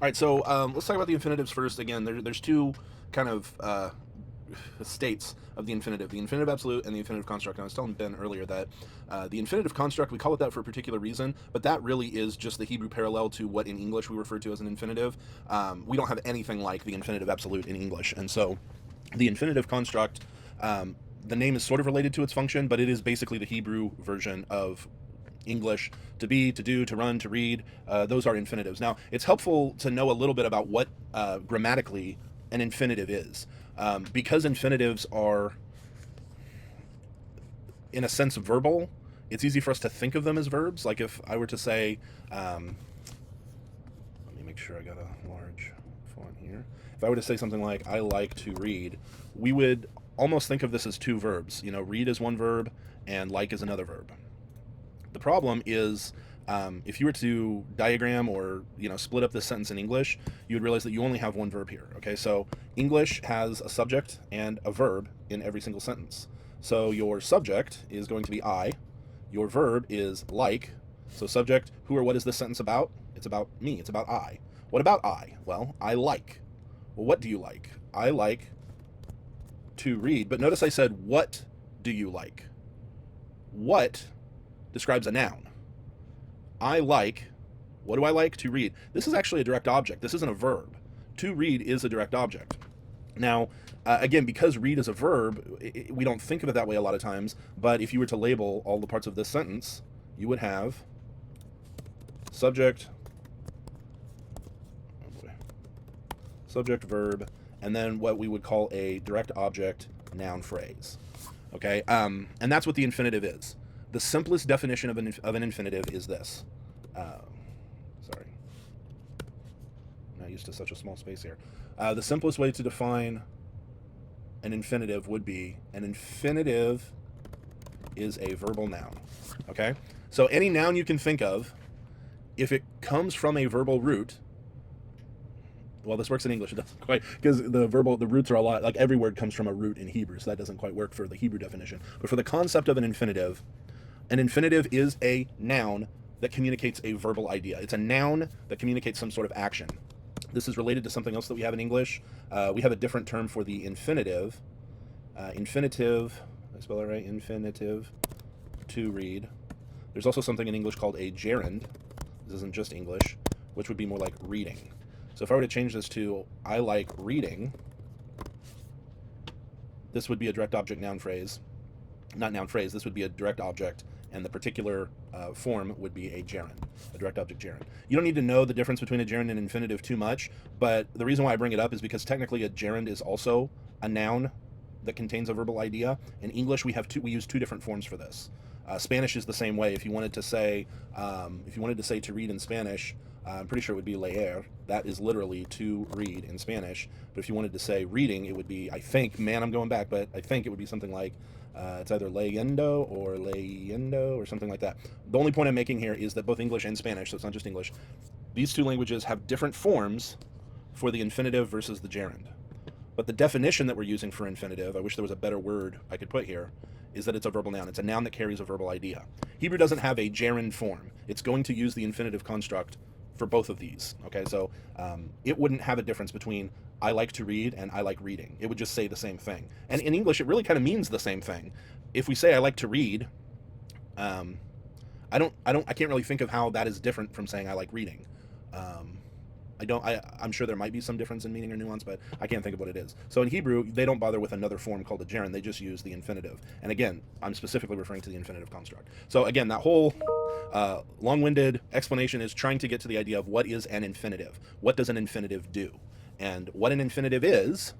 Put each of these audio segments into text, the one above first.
All right, so let's talk about the infinitives first. Again, there's two kind of states of the infinitive: the infinitive absolute and the infinitive construct. And I was telling Ben earlier that the infinitive construct, we call it that for a particular reason, but that really is just the Hebrew parallel to what in English we refer to as an infinitive. We don't have anything like the infinitive absolute in English, and so the infinitive construct. The name is sort of related to its function, but it is basically the Hebrew version of English. To be, to do, to run, to read, those are infinitives. Now, it's helpful to know a little bit about what grammatically an infinitive is. Because infinitives are, in a sense, verbal, it's easy for us to think of them as verbs. Like if I were to say, let me make sure I got a large font here. If I were to say something like, I like to read, we would almost think of this as two verbs. You know, read is one verb and like is another verb. The problem is, if you were to diagram or split up this sentence in English, you would realize that you only have one verb here. Okay, so English has a subject and a verb in every single sentence. So your subject is going to be I, your verb is like. So subject, who or what is this sentence about? It's about me. It's about I. What about I? Well, I like. Well, what do you like? I like to read. But notice I said, what do you like? What describes a noun. I like, what do I like? To read. This is actually a direct object. This isn't a verb. To read is a direct object. Now, again, because read is a verb, we don't think of it that way a lot of times, but if you were to label all the parts of this sentence, you would have subject, subject, verb, and then what we would call a direct object noun phrase. Okay, and that's what the infinitive is. The simplest definition of an infinitive is this. Sorry. I'm not used to such a small space here. The simplest way to define an infinitive would be an infinitive is a verbal noun. Okay? So any noun you can think of, if it comes from a verbal root, well, this works in English. It doesn't quite, because the roots are a lot, like every word comes from a root in Hebrew, so that doesn't quite work for the Hebrew definition. But for the concept of an infinitive is a noun that communicates a verbal idea. It's a noun that communicates some sort of action. This is related to something else that we have in English. We have a different term for the infinitive. Infinitive, I spell it right? Infinitive, to read. There's also something in English called a gerund. This isn't just English, which would be more like reading. So if I were to change this to, I like reading, this would be a direct object noun phrase. Not noun phrase, this would be a direct object, and the particular form would be a gerund, a direct object gerund. You don't need to know the difference between a gerund and infinitive too much, but the reason why I bring it up is because technically a gerund is also a noun that contains a verbal idea. In English, we use two different forms for this. Spanish is the same way. If you wanted to say to read in Spanish, I'm pretty sure it would be leer. That is literally to read in Spanish. But if you wanted to say reading, it would be, I think, man, I'm going back, but I think it would be something like, it's either leyendo or something like that. The only point I'm making here is that both English and Spanish, so it's not just English, these two languages have different forms for the infinitive versus the gerund. But the definition that we're using for infinitive, I wish there was a better word I could put here, is that it's a verbal noun. It's a noun that carries a verbal idea. Hebrew doesn't have a gerund form. It's going to use the infinitive construct for both of these. Okay, so it wouldn't have a difference between I like to read and I like reading. It would just say the same thing. And in English, it really kind of means the same thing. If we say I like to read, I can't really think of how that is different from saying I like reading. I'm sure there might be some difference in meaning or nuance, but I can't think of what it is. So in Hebrew, they don't bother with another form called a gerund. They just use the infinitive. And again, I'm specifically referring to the infinitive construct. So again, that whole long-winded explanation is trying to get to the idea of what is an infinitive. What does an infinitive do? And what an infinitive is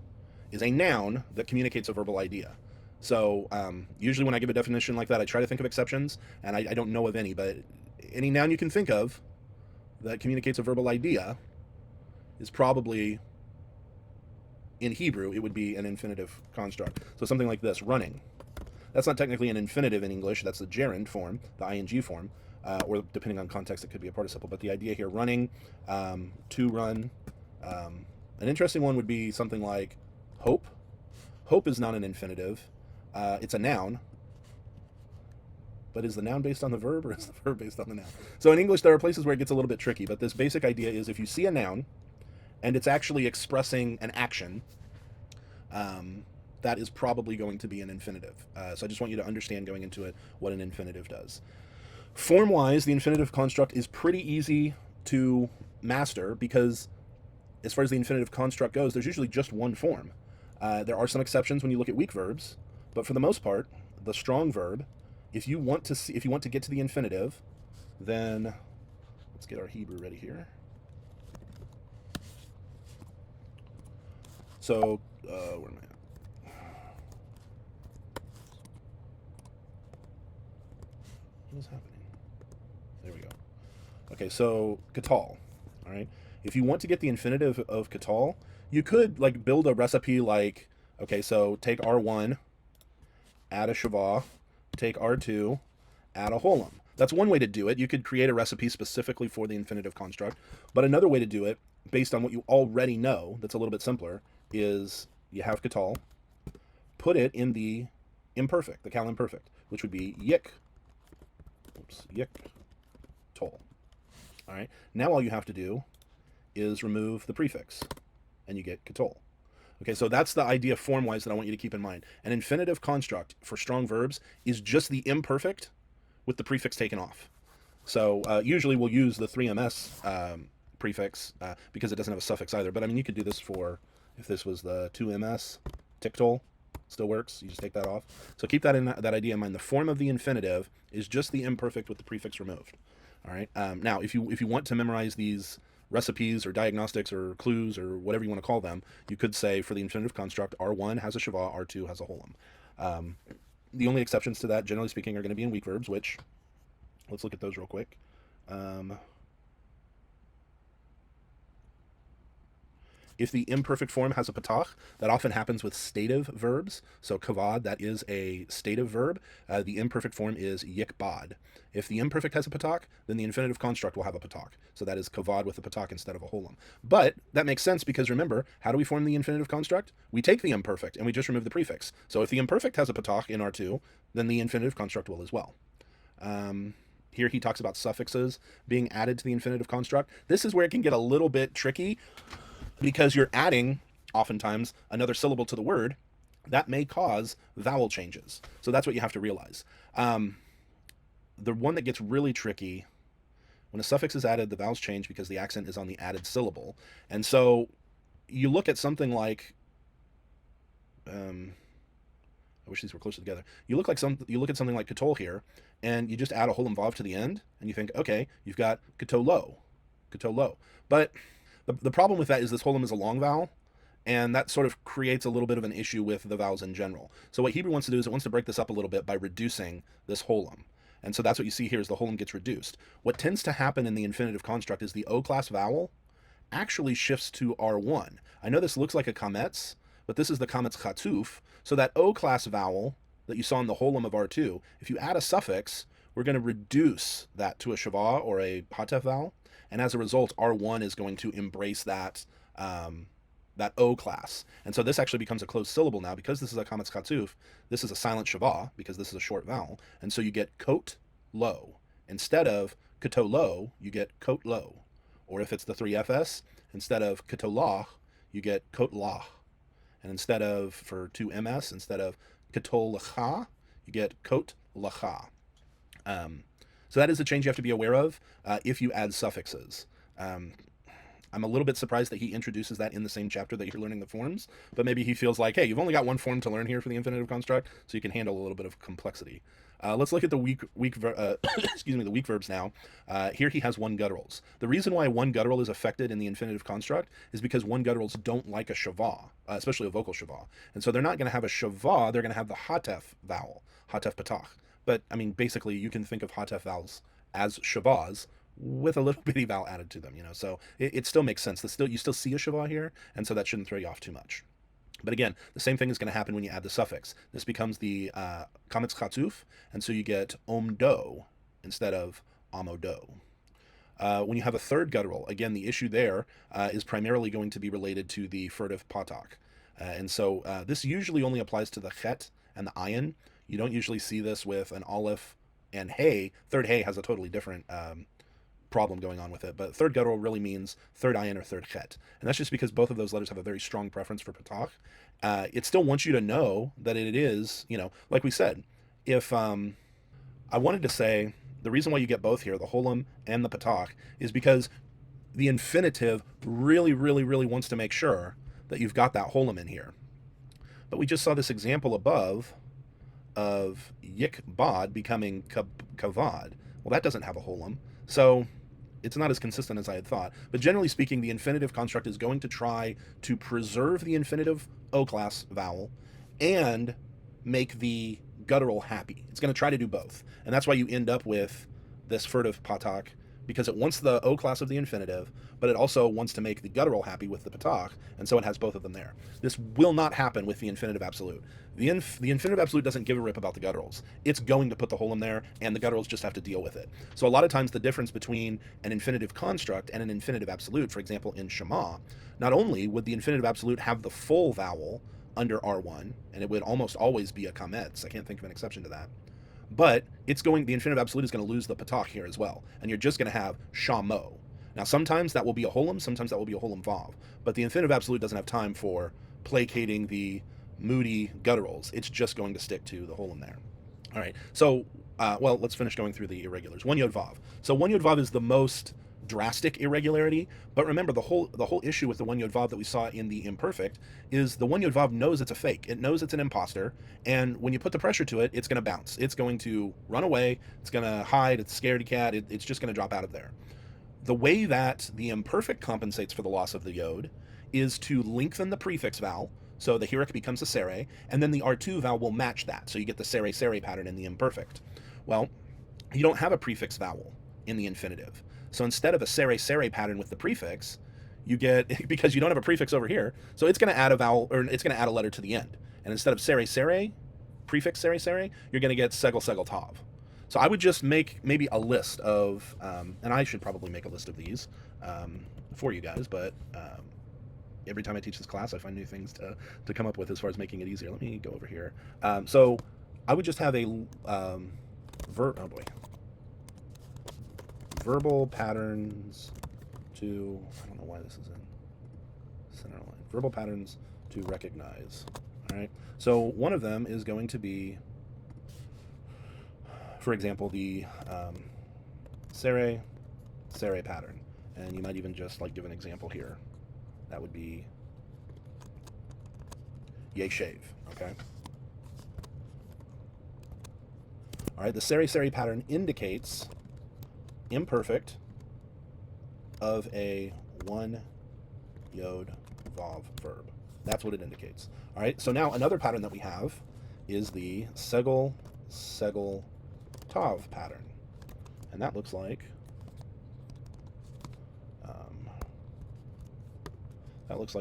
a noun that communicates a verbal idea. So usually when I give a definition like that, I try to think of exceptions, and I don't know of any, but any noun you can think of that communicates a verbal idea is probably, in Hebrew, it would be an infinitive construct. So something like this, running. That's not technically an infinitive in English, that's the gerund form, the ing form, or depending on context, it could be a participle. But the idea here, running, to run. An interesting one would be something like hope. Hope is not an infinitive. It's a noun. But is the noun based on the verb, or is the verb based on the noun? So in English, there are places where it gets a little bit tricky, but this basic idea is if you see a noun and it's actually expressing an action, that is probably going to be an infinitive. So I just want you to understand going into it what an infinitive does. Form-wise, the infinitive construct is pretty easy to master because as far as the infinitive construct goes, there's usually just one form. There are some exceptions when you look at weak verbs, but for the most part, the strong verb, if you want to get to the infinitive, then let's get our Hebrew ready here. So, where am I at? What is happening? There we go. Okay, so katal. All right. If you want to get the infinitive of katal, you could like build a recipe like, okay, so take R1, add a shava, take R2, add a holum. That's one way to do it. You could create a recipe specifically for the infinitive construct. But another way to do it, based on what you already know, that's a little bit simpler, is you have katal, put it in the imperfect, the cal imperfect, which would be yik. Oops, yik tol. All right. Now all you have to do is remove the prefix, and you get katal. Okay, so that's the idea form-wise that I want you to keep in mind. An infinitive construct for strong verbs is just the imperfect with the prefix taken off. So usually we'll use the 3ms prefix because it doesn't have a suffix either. But I mean, you could do this for, if this was the 2ms, tiktol, still works. You just take that off. So keep that idea in mind. The form of the infinitive is just the imperfect with the prefix removed. All right. Now, if you want to memorize these recipes or diagnostics or clues or whatever you want to call them, you could say for the infinitive construct, R1 has a shava, R2 has a holum. The only exceptions to that, generally speaking, are going to be in weak verbs, which, let's look at those real quick. If the imperfect form has a patach, that often happens with stative verbs. So kavad, that is a stative verb. The imperfect form is yikbad. If the imperfect has a patach, then the infinitive construct will have a patach. So that is kavad with a patach instead of a holum. But that makes sense because remember, how do we form the infinitive construct? We take the imperfect and we just remove the prefix. So if the imperfect has a patach in R2, then the infinitive construct will as well. Here he talks about suffixes being added to the infinitive construct. This is where it can get a little bit tricky, because you're adding, oftentimes, another syllable to the word that may cause vowel changes. So that's what you have to realize. The one that gets really tricky, when a suffix is added, the vowels change because the accent is on the added syllable. And so you look at something like, I wish these were closer together. You look at something like katol here, and you just add a holum vav to the end, and you think, okay, you've got katolo. But the problem with that is this holum is a long vowel, and that sort of creates a little bit of an issue with the vowels in general. So what Hebrew wants to do is it wants to break this up a little bit by reducing this holum. And so that's what you see here is the holum gets reduced. What tends to happen in the infinitive construct is the O-class vowel actually shifts to R1. I know this looks like a kametz, but this is the kametz chatuf. So that O-class vowel that you saw in the holum of R2, if you add a suffix, we're going to reduce that to a shava or a hatef vowel. And as a result, R1 is going to embrace that that O class. And so this actually becomes a closed syllable now. Because this is a kametz chatuf, this is a silent shava, because this is a short vowel. And so you get kot lo. Instead of katolo, you get kot lo. Or if it's the 3fs, instead of katolah, you get kot lah. And instead of, for 2ms, instead of katolacha, you get kot lacha. So that is a change you have to be aware of if you add suffixes. I'm a little bit surprised that he introduces that in the same chapter that you're learning the forms, but maybe he feels like, hey, you've only got one form to learn here for the infinitive construct, so you can handle a little bit of complexity. Let's look at the weak verbs now. Here he has one gutturals. The reason why one guttural is affected in the infinitive construct is because one gutturals don't like a shava, especially a vocal shava. And so they're not going to have a shava, they're going to have the hatef vowel, hatef patach. But, I mean, basically, you can think of hatef vowels as shavas with a little bitty vowel added to them, you know. So it still makes sense. You still see a shava here, and so that shouldn't throw you off too much. But again, the same thing is going to happen when you add the suffix. This becomes the kametz chatuf, and so you get omdo instead of amodo. When you have a third guttural, again, the issue there is primarily going to be related to the furtive patach. And so this usually only applies to the chet and the ayin. You don't usually see this with an aleph and hey. Third hey has a totally different problem going on with it. But third guttural really means third ayin or third chet, and that's just because both of those letters have a very strong preference for patach. It still wants you to know that it is, like we said, if I wanted to say the reason why you get both here, the holum and the patach, is because the infinitive really, really, really wants to make sure that you've got that holum in here. But we just saw this example above of yikbad becoming kavad. Well, that doesn't have a holum, so it's not as consistent as I had thought. But generally speaking, the infinitive construct is going to try to preserve the infinitive O-class vowel and make the guttural happy. It's going to try to do both. And that's why you end up with this furtive patach, because it wants the O class of the infinitive, but it also wants to make the guttural happy with the patach, and so it has both of them there. This will not happen with the infinitive absolute. The infinitive absolute doesn't give a rip about the gutturals. It's going to put the holum there, and the gutturals just have to deal with it. So a lot of times the difference between an infinitive construct and an infinitive absolute, for example, in Shema, not only would the infinitive absolute have the full vowel under R1, and it would almost always be a kametz. I can't think of an exception to that. But the infinitive absolute is going to lose the patach here as well, and you're just going to have shamo. Now, sometimes that will be a holum, sometimes that will be a holum vav, but the infinitive absolute doesn't have time for placating the moody gutturals. It's just going to stick to the holum there. All right, so, let's finish going through the irregulars. One yod vav. So one yod vav is the most drastic irregularity, but remember the whole issue with the one yod vav that we saw in the imperfect is the one yod vav knows it's a fake. It knows it's an imposter, and when you put the pressure to it, it's going to bounce. It's going to run away. It's going to hide. It's a scaredy cat. It's just going to drop out of there. The way that the imperfect compensates for the loss of the yod is to lengthen the prefix vowel, so the hirik becomes a sere, and then the R2 vowel will match that, so you get the sere pattern in the imperfect. Well, you don't have a prefix vowel in the infinitive. So instead of a sere pattern with the prefix, you get, because you don't have a prefix over here, so it's going to add a vowel, or it's going to add a letter to the end. And instead of sere, prefix sere, you're going to get segel tav. So I would just make maybe a list of, and I should probably make a list of these for you guys, but every time I teach this class, I find new things to come up with as far as making it easier. Let me go over here. So I would just have a verbal patterns to, I don't know why this is in center line. Verbal patterns to recognize. All right. So one of them is going to be, for example, the sere pattern. And you might even just like give an example here. That would be yeshev. Okay. All right. The sere pattern indicates imperfect of a one yod vav verb. That's what it indicates. All right, so now another pattern that we have is the segel tav pattern, and that looks like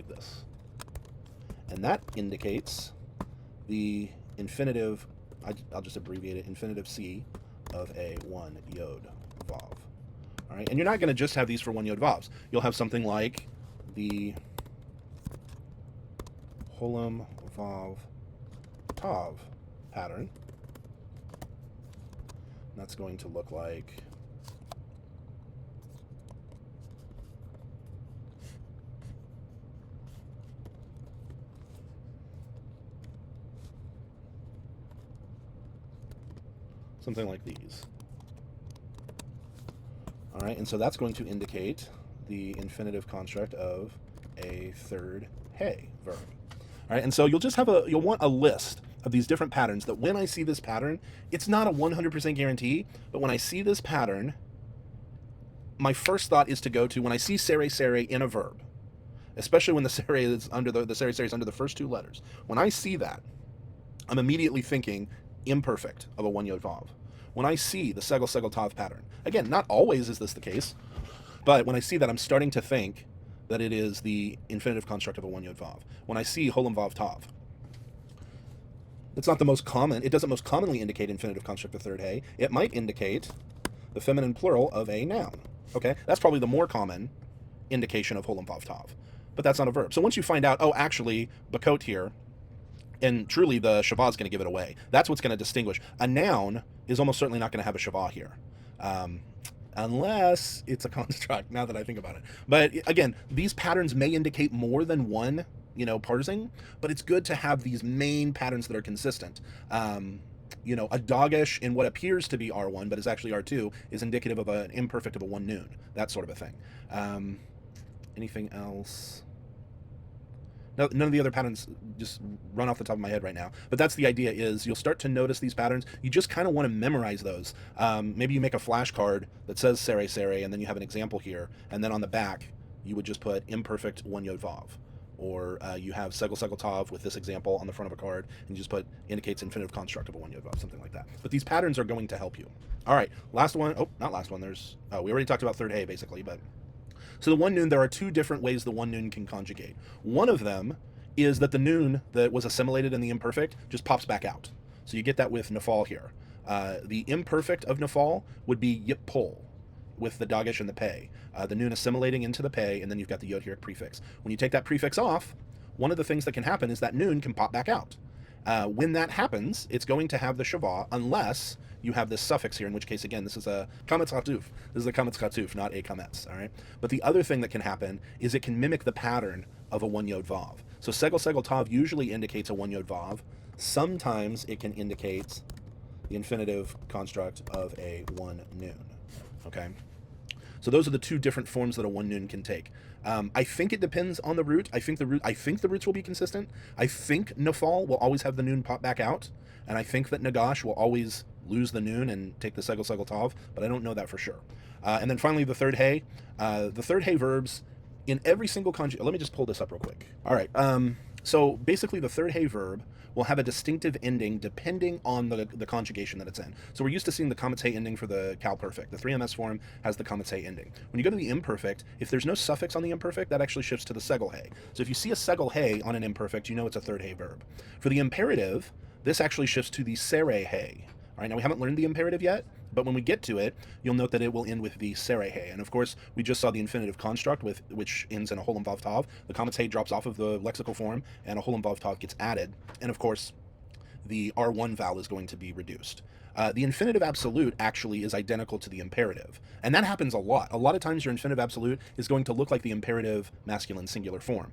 this, and that indicates the infinitive. I'll just abbreviate it. Infinitive C of a one yod vav. All right, and you're not going to just have these for one yod vavs. You'll have something like the holum vav tav pattern. And that's going to look like something like these. All right, and so that's going to indicate the infinitive construct of a third hey verb. All right, and so you'll want a list of these different patterns that when I see this pattern, it's not a 100% guarantee, but when I see this pattern, my first thought is to go to when I see sere in a verb, especially when the sere is under the sere is under the first two letters. When I see that, I'm immediately thinking imperfect of a one yod vav. When I see the segel tav pattern, again, not always is this the case, but when I see that, I'm starting to think that it is the infinitive construct of a one yod vav. When I see holum vav tav, it's not the most common. It doesn't most commonly indicate infinitive construct of third hey. It might indicate the feminine plural of a noun. Okay, that's probably the more common indication of holum vav tav, but that's not a verb. So once you find out, oh, actually, bakot here, and truly the shavah is going to give it away. That's what's going to distinguish. A noun is almost certainly not going to have a shavah here. unless it's a construct, now that I think about it. But again, these patterns may indicate more than one, parsing, but it's good to have these main patterns that are consistent. A doggish in what appears to be R1, but is actually R2, is indicative of an imperfect of a one noon, that sort of a thing. Anything else? No, none of the other patterns just run off the top of my head right now. But that's the idea, is you'll start to notice these patterns. You just kind of want to memorize those. Maybe you make a flashcard that says sere sere, and then you have an example here. And then on the back, you would just put imperfect one yod vav. Or you have segel segel tav with this example on the front of a card, and you just put indicates infinitive construct of a one yod vav, something like that. But these patterns are going to help you. All right, last one. Oh, not last one. We already talked about third hey, basically, but... So the one noon, there are two different ways the one noon can conjugate. One of them is that the noon that was assimilated in the imperfect just pops back out. So you get that with nafal here. The imperfect of nafal would be yippol with the doggish and the pay. The noon assimilating into the pay, and then you've got the yod here prefix. When you take that prefix off, one of the things that can happen is that noon can pop back out. When that happens, it's going to have the shavah, unless you have this suffix here, in which case, again, this is a kametz chatuf. This is a kametz chatuf, not a kametz, all right? But the other thing that can happen is it can mimic the pattern of a one yod vav. So segel segel tav usually indicates a one yod vav. Sometimes it can indicate the infinitive construct of a one noon, okay? So those are the two different forms that a one noon can take. I think it depends on the root. I think the roots will be consistent. I think nafal will always have the noon pop back out, and I think that nagash will always lose the noon and take the segel segel tav, but I don't know that for sure. And then finally, the third hey. The third hey verbs in every single conjugation. Let me just pull this up real quick. All right. So basically, the third hey verb will have a distinctive ending depending on the conjugation that it's in. So we're used to seeing the kametz hey ending for the cal perfect. The 3ms form has the kametz hey ending. When you go to the imperfect, if there's no suffix on the imperfect, that actually shifts to the segel hey. So if you see a segel hey on an imperfect, you know it's a third hey verb. For the imperative, this actually shifts to the sere hey. All right, now we haven't learned the imperative yet, but when we get to it, you'll note that it will end with the sere hey. And of course, we just saw the infinitive construct, which ends in a holem vav tav. The kametz hey drops off of the lexical form, and a holem vav tav gets added. And of course, the R1 vowel is going to be reduced. The infinitive absolute actually is identical to the imperative. And that happens a lot. A lot of times your infinitive absolute is going to look like the imperative masculine singular form.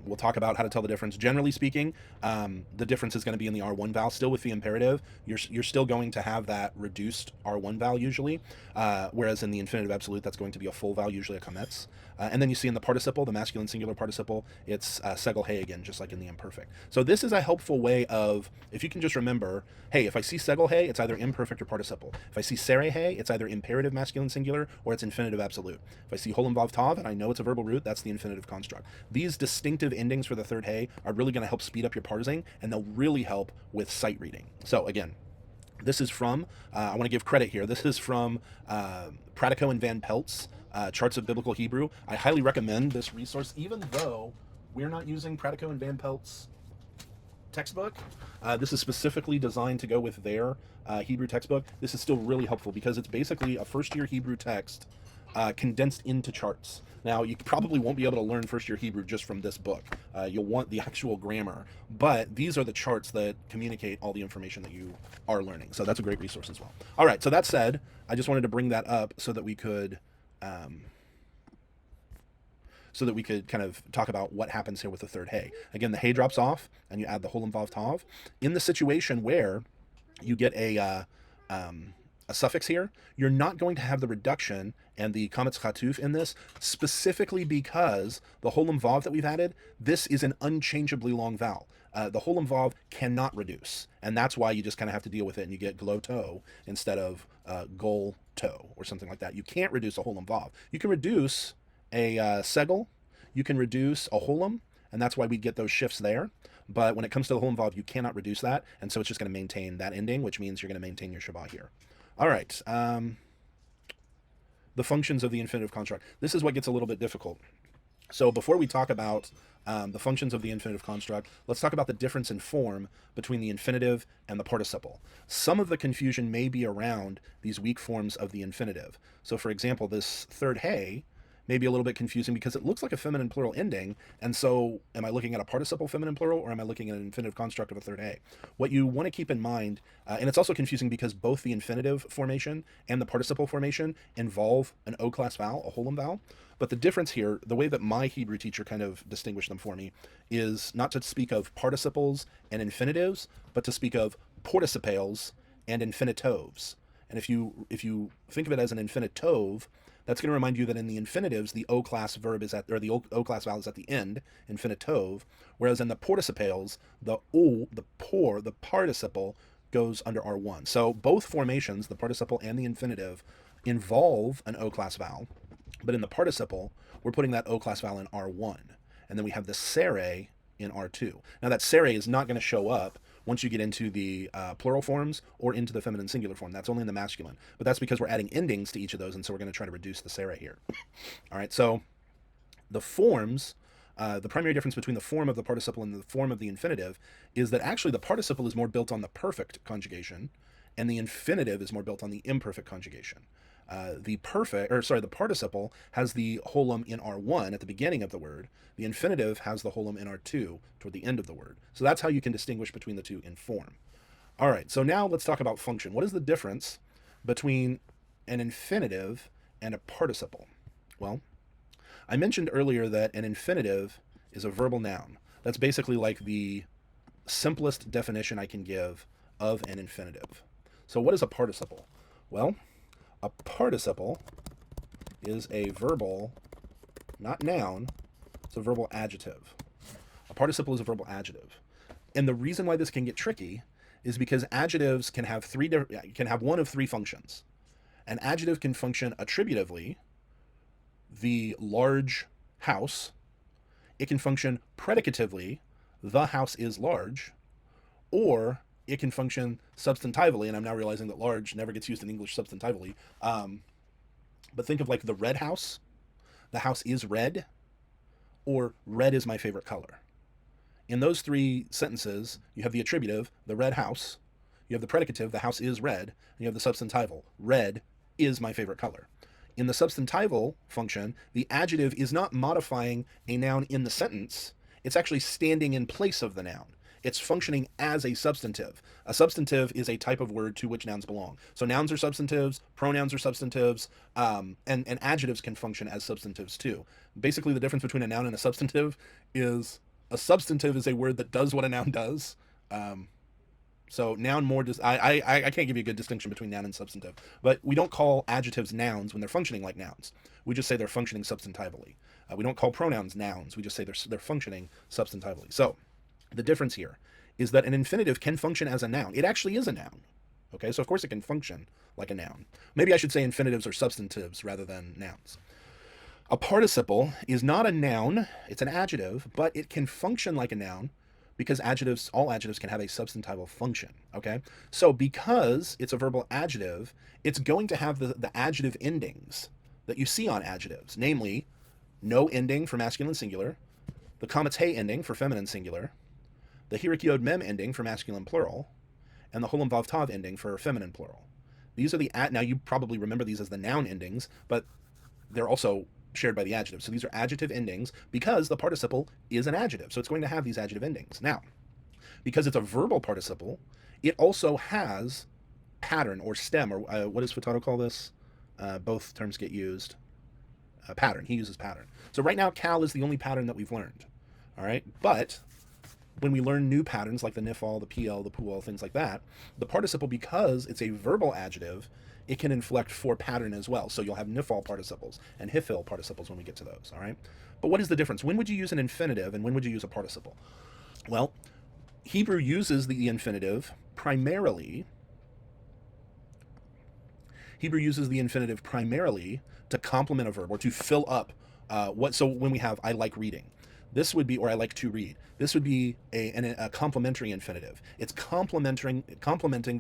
We'll talk about how to tell the difference. Generally speaking, the difference is going to be in the R1 vowel. Still with the imperative, you're still going to have that reduced R1 vowel usually, whereas in the infinitive absolute, that's going to be a full vowel, usually a kametz. And then you see in the participle, the masculine singular participle, it's segel hey again, just like in the imperfect. So this is a helpful way of, if you can just remember, hey, if I see segel hey, it's either imperfect or participle. If I see sere hey, it's either imperative masculine singular or it's infinitive absolute. If I see holem vav tav and I know it's a verbal root, that's the infinitive construct. These distinctive endings for the third hey are really going to help speed up your parsing, and they'll really help with sight reading. So again, this is from, I want to give credit here, this is from Pratico and Van Pelt's Charts of Biblical Hebrew. I highly recommend this resource, even though we're not using Pratico and Van Pelt's textbook. This is specifically designed to go with their Hebrew textbook. This is still really helpful because it's basically a first-year Hebrew text condensed into charts. Now, you probably won't be able to learn first-year Hebrew just from this book. You'll want the actual grammar, but these are the charts that communicate all the information that you are learning. So that's a great resource as well. All right, so that said, I just wanted to bring that up so that we could kind of talk about what happens here with the third hey. Again, the hey drops off, and you add the holem vav tav. In the situation where you get a suffix here, you're not going to have the reduction and the kametz chatuf in this, specifically because the holem vav that we've added, this is an unchangeably long vowel. The holem vav cannot reduce, and that's why you just kind of have to deal with it, and you get gloto instead of gol to or something like that. You can't reduce a holem vav. You can reduce a segel, you can reduce a holem, and that's why we get those shifts there. But when it comes to the holem vav, you cannot reduce that, and so it's just going to maintain that ending, which means you're going to maintain your shabbat here. All right, the functions of the infinitive construct. This is what gets a little bit difficult. So before we talk about the functions of the infinitive construct, let's talk about the difference in form between the infinitive and the participle. Some of the confusion may be around these weak forms of the infinitive. So for example, this third hey maybe a little bit confusing because it looks like a feminine plural ending. And so am I looking at a participle feminine plural, or am I looking at an infinitive construct of a third A? What you want to keep in mind, and it's also confusing because both the infinitive formation and the participle formation involve an O class vowel, a holum vowel. But the difference here, the way that my Hebrew teacher kind of distinguished them for me, is not to speak of participles and infinitives, but to speak of participles and infinitives. And if you think of it as an infinitive, that's going to remind you that in the infinitives, the O class verb is at, or the O class vowel is at the end, infinitive, whereas in the participles, the O, the participle goes under R1. So both formations, the participle and the infinitive, involve an O class vowel, but in the participle, we're putting that O class vowel in R1, and then we have the sere in R2. Now that sere is not going to show up once you get into the plural forms or into the feminine singular form. That's only in the masculine. But that's because we're adding endings to each of those, and so we're going to try to reduce the sere here. All right, so the forms, the primary difference between the form of the participle and the form of the infinitive is that actually the participle is more built on the perfect conjugation, and the infinitive is more built on the imperfect conjugation. The participle has the holum in R1 at the beginning of the word. The infinitive has the holum in R2 toward the end of the word. So that's how you can distinguish between the two in form. All right, so now let's talk about function. What is the difference between an infinitive and a participle? Well, I mentioned earlier that an infinitive is a verbal noun. That's basically like the simplest definition I can give of an infinitive. So what is a participle? Well, a participle is a verbal, not noun, it's a verbal adjective. A participle is a verbal adjective. And the reason why this can get tricky is because adjectives can have one of three functions. An adjective can function attributively, the large house. It can function predicatively, the house is large, or it can function substantively, and I'm now realizing that large never gets used in English substantively. But think of like the red house. The house is red, or red is my favorite color. In those three sentences, you have the attributive, the red house. You have the predicative, the house is red, and you have the substantival, red is my favorite color. In the substantival function, the adjective is not modifying a noun in the sentence. It's actually standing in place of the noun. It's functioning as a substantive. A substantive is a type of word to which nouns belong. So nouns are substantives, pronouns are substantives, and adjectives can function as substantives too. Basically, the difference between a noun and a substantive is a word that does what a noun does. So noun more does. I can't give you a good distinction between noun and substantive, but we don't call adjectives nouns when they're functioning like nouns. We just say they're functioning substantively. We don't call pronouns nouns. We just say they're functioning substantively. So the difference here is that an infinitive can function as a noun. It actually is a noun. Okay, so of course it can function like a noun. Maybe I should say infinitives are substantives rather than nouns. A participle is not a noun, it's an adjective, but it can function like a noun because all adjectives can have a substantival function. Okay, so because it's a verbal adjective, it's going to have the adjective endings that you see on adjectives, namely no ending for masculine singular, the comma te ending for feminine singular, the hirik yod mem ending for masculine plural, and the holum vav tav ending for feminine plural. These are now you probably remember these as the noun endings, but they're also shared by the adjective. So these are adjective endings because the participle is an adjective. So it's going to have these adjective endings. Now, because it's a verbal participle, it also has pattern or stem, or what does Futato call this? Both terms get used. Pattern. He uses pattern. So right now, cal is the only pattern that we've learned. All right, but when we learn new patterns like the nifal, the pl, the pual, things like that, the participle, because it's a verbal adjective, it can inflect for pattern as well. So you'll have nifal participles and hifil participles when we get to those, all right? But what is the difference? When would you use an infinitive and when would you use a participle? Well, Hebrew uses the infinitive primarily to complement a verb or to fill up so when we have I like reading, this would be, or I like to read. This would be a complementary infinitive. It's complementing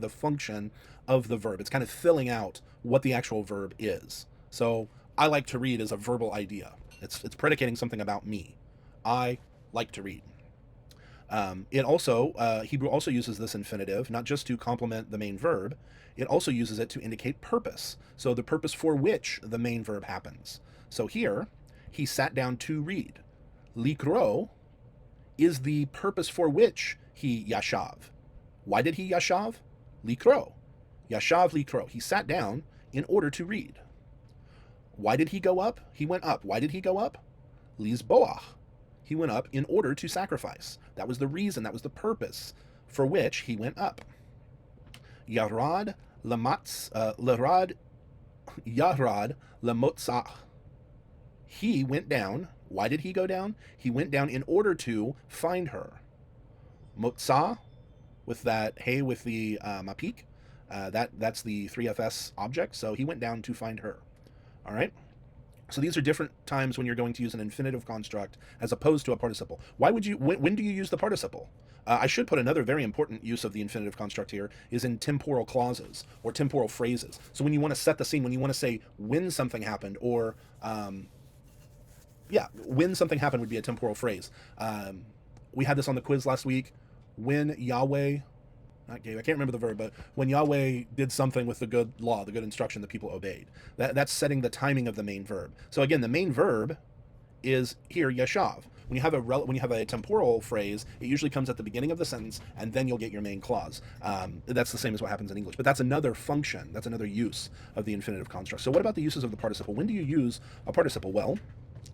the function of the verb. It's kind of filling out what the actual verb is. So I like to read is a verbal idea. It's predicating something about me. I like to read. Hebrew also uses this infinitive not just to complement the main verb. It also uses it to indicate purpose. So the purpose for which the main verb happens. So here, he sat down to read. Likro is the purpose for which he yashav. Why did he yashav? Likro. Yashav likro. He sat down in order to read. Why did he go up? He went up. Why did he go up? Lizboach. He went up in order to sacrifice. That was the reason, that was the purpose for which he went up. Yarad lamotzah. He went down. Why did he go down? He went down in order to find her. Motzah, with that hey with the mapik, that's the 3fs object. So he went down to find her. All right. So these are different times when you're going to use an infinitive construct as opposed to a participle. Why would you? When do you use the participle? I should put another very important use of the infinitive construct here is in temporal clauses or temporal phrases. So when you want to set the scene, when you want to say when something happened, or when something happened would be a temporal phrase. We had this on the quiz last week. When Yahweh, not gave, I can't remember the verb, but when Yahweh did something with the good law, the good instruction that people obeyed, that's setting the timing of the main verb. So again, the main verb is here yashav. When you have a temporal phrase, it usually comes at the beginning of the sentence, and then you'll get your main clause. That's the same as what happens in English, but that's another function. That's another use of the infinitive construct. So what about the uses of the participle? When do you use a participle? Well,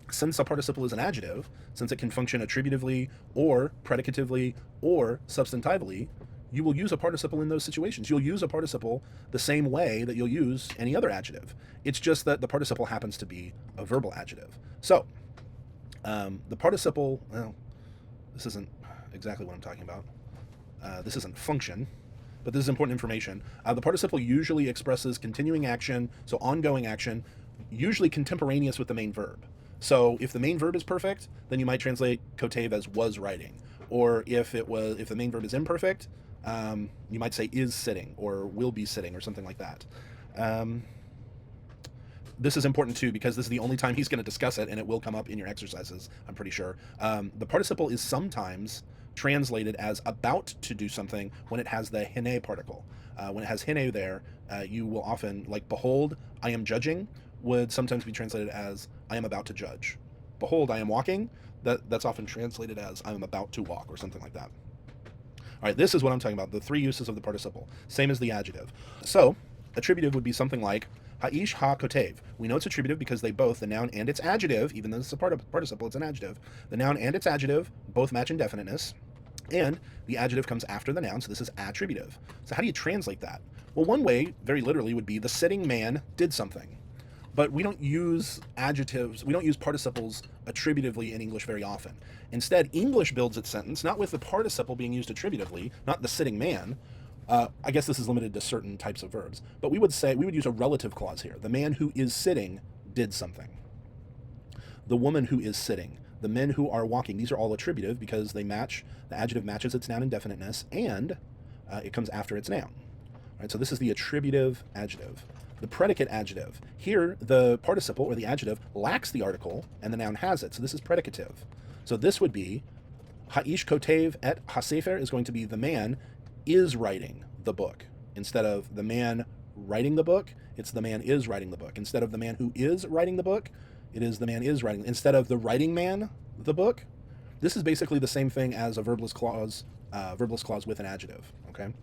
since a participle is an adjective, since it can function attributively or predicatively or substantively, you will use a participle in those situations. You'll use a participle the same way that you'll use any other adjective. It's just that the participle happens to be a verbal adjective. So, the participle, well, this isn't exactly what I'm talking about. This isn't function, but this is important information. The participle usually expresses continuing action, so ongoing action, usually contemporaneous with the main verb. So if the main verb is perfect, then you might translate kotev as was writing. Or if the main verb is imperfect, you might say is sitting or will be sitting or something like that. This is important too because this is the only time he's going to discuss it, and it will come up in your exercises, I'm pretty sure. The participle is sometimes translated as about to do something when it has the hine particle. When it has hine there, you will often, like behold, I am judging, would sometimes be translated as I am about to judge. Behold, I am walking, that's often translated as I am about to walk or something like that. All right, this is what I'm talking about, the three uses of the participle, same as the adjective. So, attributive would be something like ha'ish ha-kotev. We know it's attributive because they both, the noun and its adjective, even though it's a participle, it's an adjective, the noun and its adjective both match in definiteness, and the adjective comes after the noun, so this is attributive. So how do you translate that? Well, one way, very literally, would be the sitting man did something. But we don't use adjectives, we don't use participles attributively in English very often. Instead, English builds its sentence not with the participle being used attributively, not the sitting man. I guess this is limited to certain types of verbs. But we would use a relative clause here. The man who is sitting did something. The woman who is sitting. The men who are walking. These are all attributive because they match, the adjective matches its noun indefiniteness, and it comes after its noun. All right, so this is the attributive adjective. The predicate adjective. Here, the participle or the adjective lacks the article and the noun has it. So this is predicative. So this would be ha'ish kotev et hasefer is going to be the man is writing the book. Instead of the man writing the book, it's the man is writing the book. Instead of the man who is writing the book, it is the man is writing. Instead of the writing man, the book, this is basically the same thing as a verbless clause with an adjective, okay?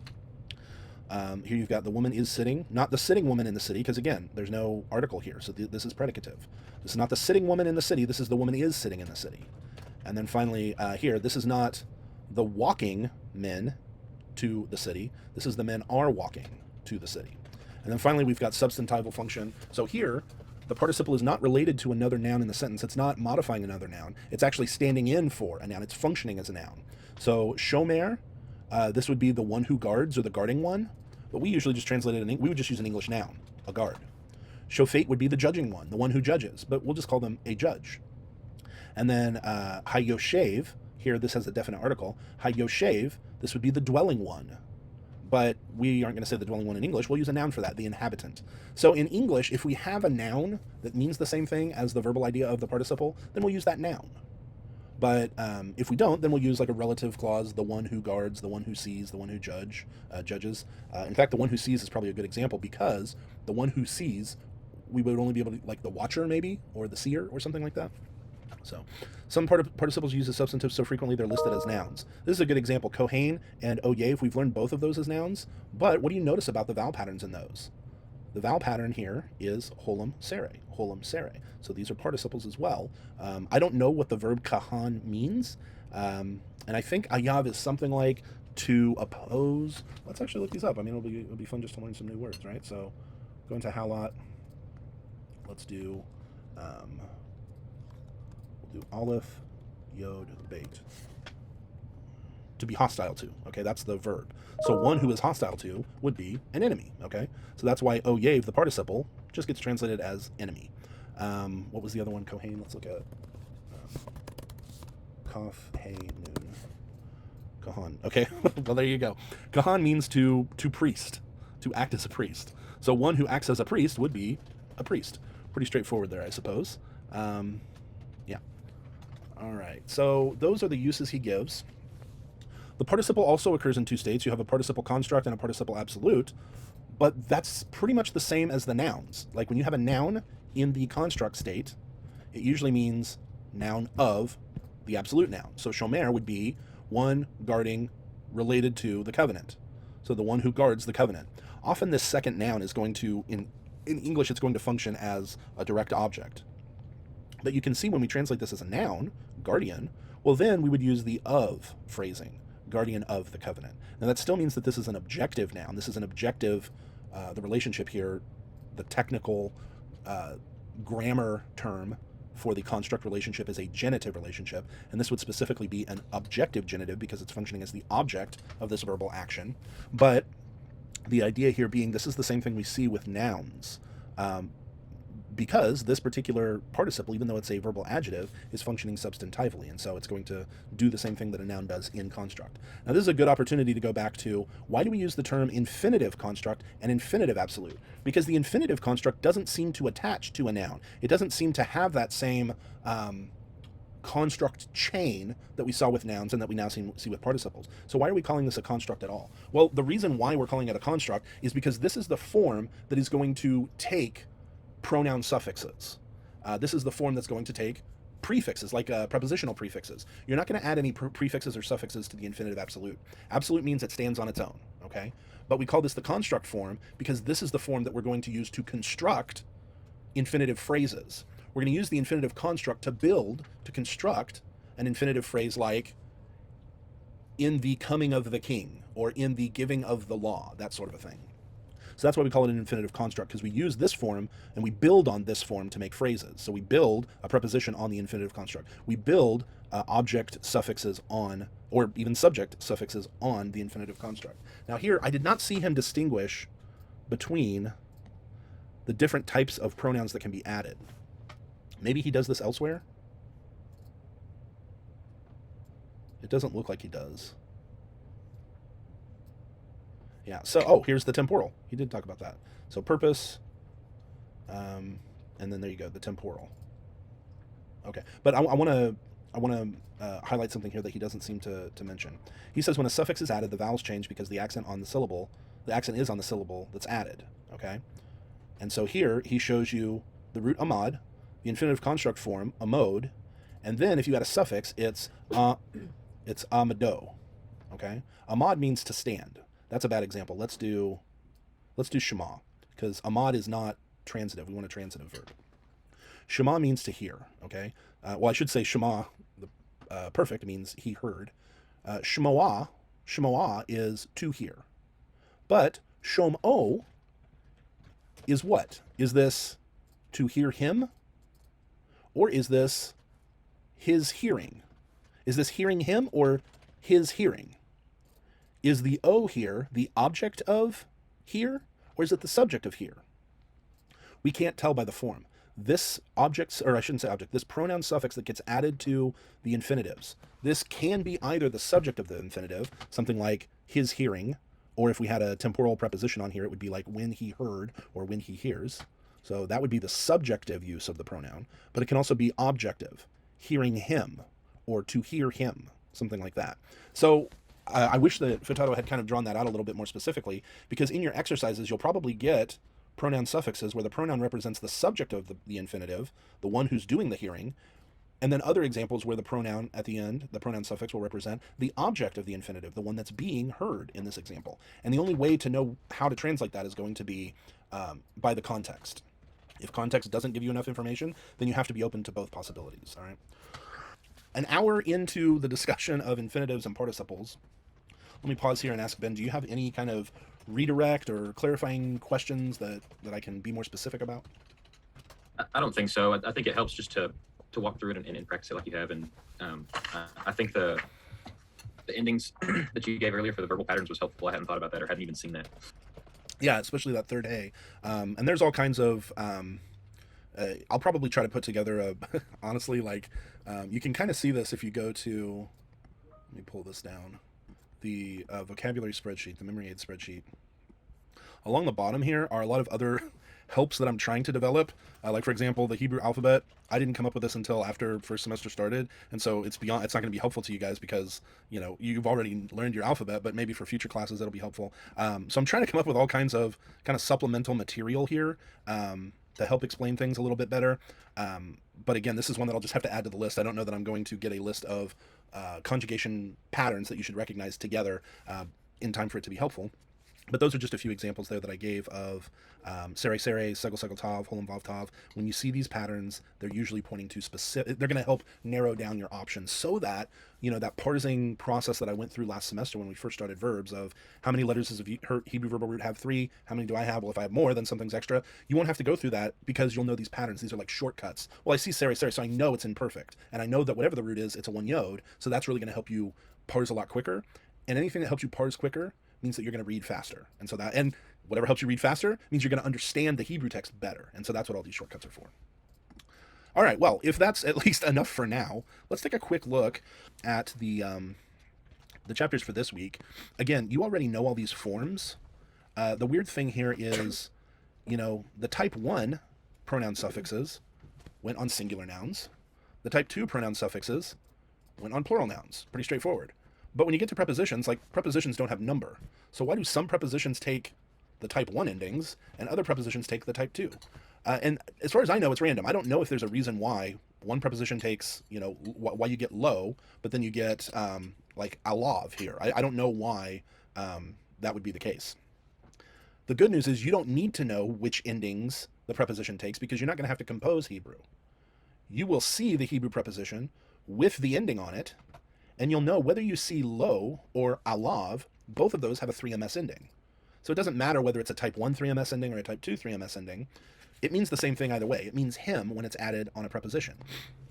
Here you've got the woman is sitting, not the sitting woman in the city, because again, there's no article here, so this is predicative. This is not the sitting woman in the city, this is the woman is sitting in the city. And then finally, here, this is not the walking men to the city, this is the men are walking to the city. And then finally, we've got substantival function. So here, the participle is not related to another noun in the sentence, it's not modifying another noun, it's actually standing in for a noun, it's functioning as a noun. So shomer, this would be the one who guards or the guarding one. But we usually just translate it we would just use an English noun, a guard. Shofet would be the judging one, the one who judges, but we'll just call them a judge. And then hayoshev, here this has a definite article, hayoshev, this would be the dwelling one. But we aren't going to say the dwelling one in English, we'll use a noun for that, the inhabitant. So in English, if we have a noun that means the same thing as the verbal idea of the participle, then we'll use that noun. But if we don't, then we'll use like a relative clause, the one who guards, the one who sees, the one who judges. In fact, the one who sees is probably a good example because the one who sees we would only be able to, like the watcher maybe, or the seer, or something like that. So some participles use as substantives so frequently they're listed as nouns. This is a good example. Kohen and Oyev, we've learned both of those as nouns, but what do you notice about the vowel patterns in those? The vowel pattern here is holem sere, holem sere. So these are participles as well. I don't know what the verb kahan means, and I think ayav is something like to oppose. Let's actually look these up. I mean, it'll be fun just to learn some new words, right? So go into halot. Let's do we'll do aleph, yod, beit. To be hostile to. Okay, that's the verb. So one who is hostile to would be an enemy. Okay, so that's why oyev, the participle, just gets translated as enemy. What was the other one? Kohen. Let's look at kaf hey nun. Kahan. Okay, well there you go. Kahan means to priest, to act as a priest. So one who acts as a priest would be a priest. Pretty straightforward there, I suppose. Yeah. All right. So those are the uses he gives. The participle also occurs in two states. You have a participle construct and a participle absolute, but that's pretty much the same as the nouns. Like when you have a noun in the construct state, it usually means noun of the absolute noun. So shomer would be one guarding related to the covenant. So the one who guards the covenant. Often this second noun is going to, in English, it's going to function as a direct object. But you can see when we translate this as a noun, guardian, well then we would use the of phrasing. Guardian of the covenant. Now that still means that this is an objective noun. This is an objective, the relationship here, the technical grammar term for the construct relationship is a genitive relationship, and this would specifically be an objective genitive because it's functioning as the object of this verbal action. But the idea here being this is the same thing we see with nouns. Because this particular participle, even though it's a verbal adjective, is functioning substantively, and so it's going to do the same thing that a noun does in construct. Now this is a good opportunity to go back to why do we use the term infinitive construct and infinitive absolute? Because the infinitive construct doesn't seem to attach to a noun. It doesn't seem to have that same construct chain that we saw with nouns and that we now see with participles. So why are we calling this a construct at all? Well, the reason why we're calling it a construct is because this is the form that is going to take pronoun suffixes. This is the form that's going to take prefixes, like prepositional prefixes. You're not going to add any prefixes or suffixes to the infinitive absolute. Absolute means it stands on its own, okay? But we call this the construct form because this is the form that we're going to use to construct infinitive phrases. We're going to use the infinitive construct to construct an infinitive phrase like in the coming of the king, or in the giving of the law, that sort of a thing. So that's why we call it an infinitive construct, because we use this form and we build on this form to make phrases. So we build a preposition on the infinitive construct. We build object suffixes on, or even subject suffixes on the infinitive construct. Now here, I did not see him distinguish between the different types of pronouns that can be added. Maybe he does this elsewhere? It doesn't look like he does. Yeah, so, oh, here's the temporal. He did talk about that. So purpose, and then there you go, the temporal. Okay, but I want to highlight something here that he doesn't seem to mention. He says when a suffix is added, the vowels change because the accent is on the syllable that's added, okay? And so here, he shows you the root amad, the infinitive construct form, amod, and then if you add a suffix, it's amado, okay? Amad means to stand. That's a bad example. Let's do shema, because amad is not transitive. We want a transitive verb. Shema means to hear, okay? Well, I should say shema, the perfect, means he heard. Shemoah is to hear. But shom-o is what? Is this to hear him? Or is this his hearing? Is this hearing him or his hearing? Is the O here the object of hear, or is it the subject of hear? We can't tell by the form. This object, or I shouldn't say object, this pronoun suffix that gets added to the infinitives, this can be either the subject of the infinitive, something like his hearing, or if we had a temporal preposition on here, it would be like when he heard or when he hears. So that would be the subjective use of the pronoun, but it can also be objective, hearing him, or to hear him, something like that. So I wish that Futato had kind of drawn that out a little bit more specifically, because in your exercises, you'll probably get pronoun suffixes, where the pronoun represents the subject of the infinitive, the one who's doing the hearing, and then other examples where the pronoun at the end, the pronoun suffix, will represent the object of the infinitive, the one that's being heard in this example. And the only way to know how to translate that is going to be by the context. If context doesn't give you enough information, then you have to be open to both possibilities. All right. An hour into the discussion of infinitives and participles, let me pause here and ask Ben, do you have any kind of redirect or clarifying questions that I can be more specific about? I don't think so. I think it helps just to walk through it and practice it like you have. And I think the endings that you gave earlier for the verbal patterns was helpful. I hadn't thought about that or hadn't even seen that. Yeah, especially that third A. And there's all kinds of, I'll probably try to put together a, honestly, like, you can kind of see this if you go to, let me pull this down, the vocabulary spreadsheet, the memory aid spreadsheet. Along the bottom here are a lot of other helps that I'm trying to develop. Like, for example, the Hebrew alphabet. I didn't come up with this until after first semester started, and so it's not going to be helpful to you guys because, you know, you've already learned your alphabet, but maybe for future classes it'll be helpful. So I'm trying to come up with all kinds of kind of supplemental material here to help explain things a little bit better. But again, this is one that I'll just have to add to the list. I don't know that I'm going to get a list of conjugation patterns that you should recognize together in time for it to be helpful. But those are just a few examples there that I gave of sere, segel, tav, holem, vav, tav. When you see these patterns, they're usually pointing to specific, they're going to help narrow down your options so that, you know, that parsing process that I went through last semester when we first started verbs of how many letters does a Hebrew verbal root have? 3. How many do I have? Well, if I have more, then something's extra. You won't have to go through that because you'll know these patterns. These are like shortcuts. Well, I see sere, so I know it's imperfect. And I know that whatever the root is, it's a one yod. So that's really going to help you parse a lot quicker. And anything that helps you parse quicker means that you're going to read faster. And so that, and whatever helps you read faster means you're going to understand the Hebrew text better. And so that's what all these shortcuts are for. All right, well, if that's at least enough for now, let's take a quick look at the chapters for this week. Again, you already know all these forms. The weird thing here is, you know, the type 1 pronoun suffixes went on singular nouns. The type 2 pronoun suffixes went on plural nouns. Pretty straightforward. But when you get to prepositions, like, prepositions don't have number. So why do some prepositions take the type 1 endings and other prepositions take the type 2? And as far as I know, it's random. I don't know if there's a reason why one preposition takes, you know, why you get lo, but then you get like alav here. I don't know why that would be the case. The good news is you don't need to know which endings the preposition takes because you're not going to have to compose Hebrew. You will see the Hebrew preposition with the ending on it, and you'll know whether you see lo or alav, both of those have a 3ms ending. So it doesn't matter whether it's a type 1 3ms ending or a type 2 3ms ending. It means the same thing either way. It means him when it's added on a preposition.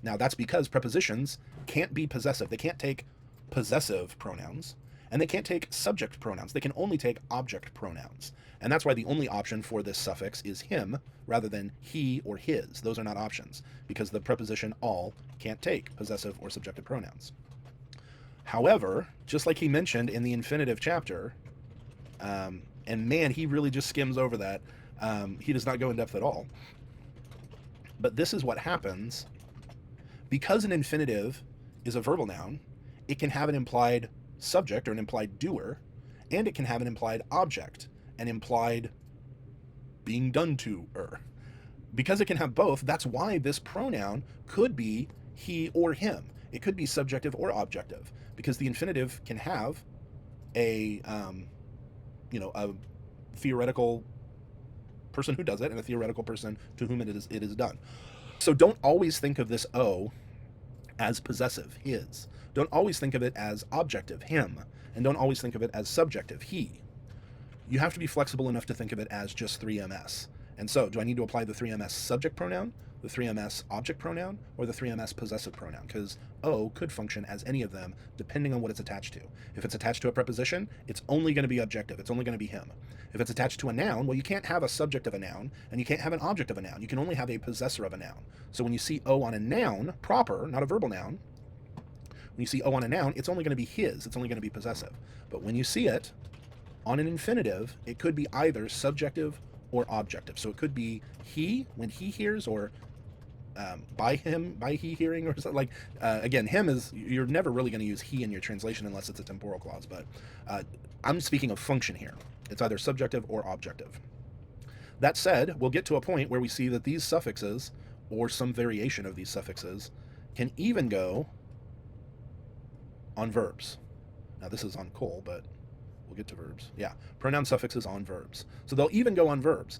Now, that's because prepositions can't be possessive. They can't take possessive pronouns, and they can't take subject pronouns. They can only take object pronouns. And that's why the only option for this suffix is him rather than he or his. Those are not options because the preposition all can't take possessive or subjective pronouns. However, just like he mentioned in the infinitive chapter, and man, he really just skims over that. He does not go in depth at all. But this is what happens. Because an infinitive is a verbal noun, it can have an implied subject or an implied doer, and it can have an implied object, an implied being done to-er. Because it can have both, that's why this pronoun could be he or him. It could be subjective or objective, because the infinitive can have a, a theoretical person who does it and a theoretical person to whom it is done. So don't always think of this O as possessive, his. Don't always think of it as objective, him. And don't always think of it as subjective, he. You have to be flexible enough to think of it as just 3ms. And so, do I need to apply the 3ms subject pronoun, the 3ms object pronoun, or the 3ms possessive pronoun? Because O could function as any of them, depending on what it's attached to. If it's attached to a preposition, it's only going to be objective. It's only going to be him. If it's attached to a noun, well, you can't have a subject of a noun, and you can't have an object of a noun. You can only have a possessor of a noun. So when you see O on a noun, proper, not a verbal noun, when you see O on a noun, it's only going to be his. It's only going to be possessive. But when you see it on an infinitive, it could be either subjective or objective. So it could be he when he hears, or by he hearing, or something like. Again, him is, you're never really going to use he in your translation unless it's a temporal clause. But I'm speaking of function here. It's either subjective or objective. That said, we'll get to a point where we see that these suffixes, or some variation of these suffixes, can even go on verbs. Now this is on col, but we'll get to verbs. Yeah, pronoun suffixes on verbs. So they'll even go on verbs.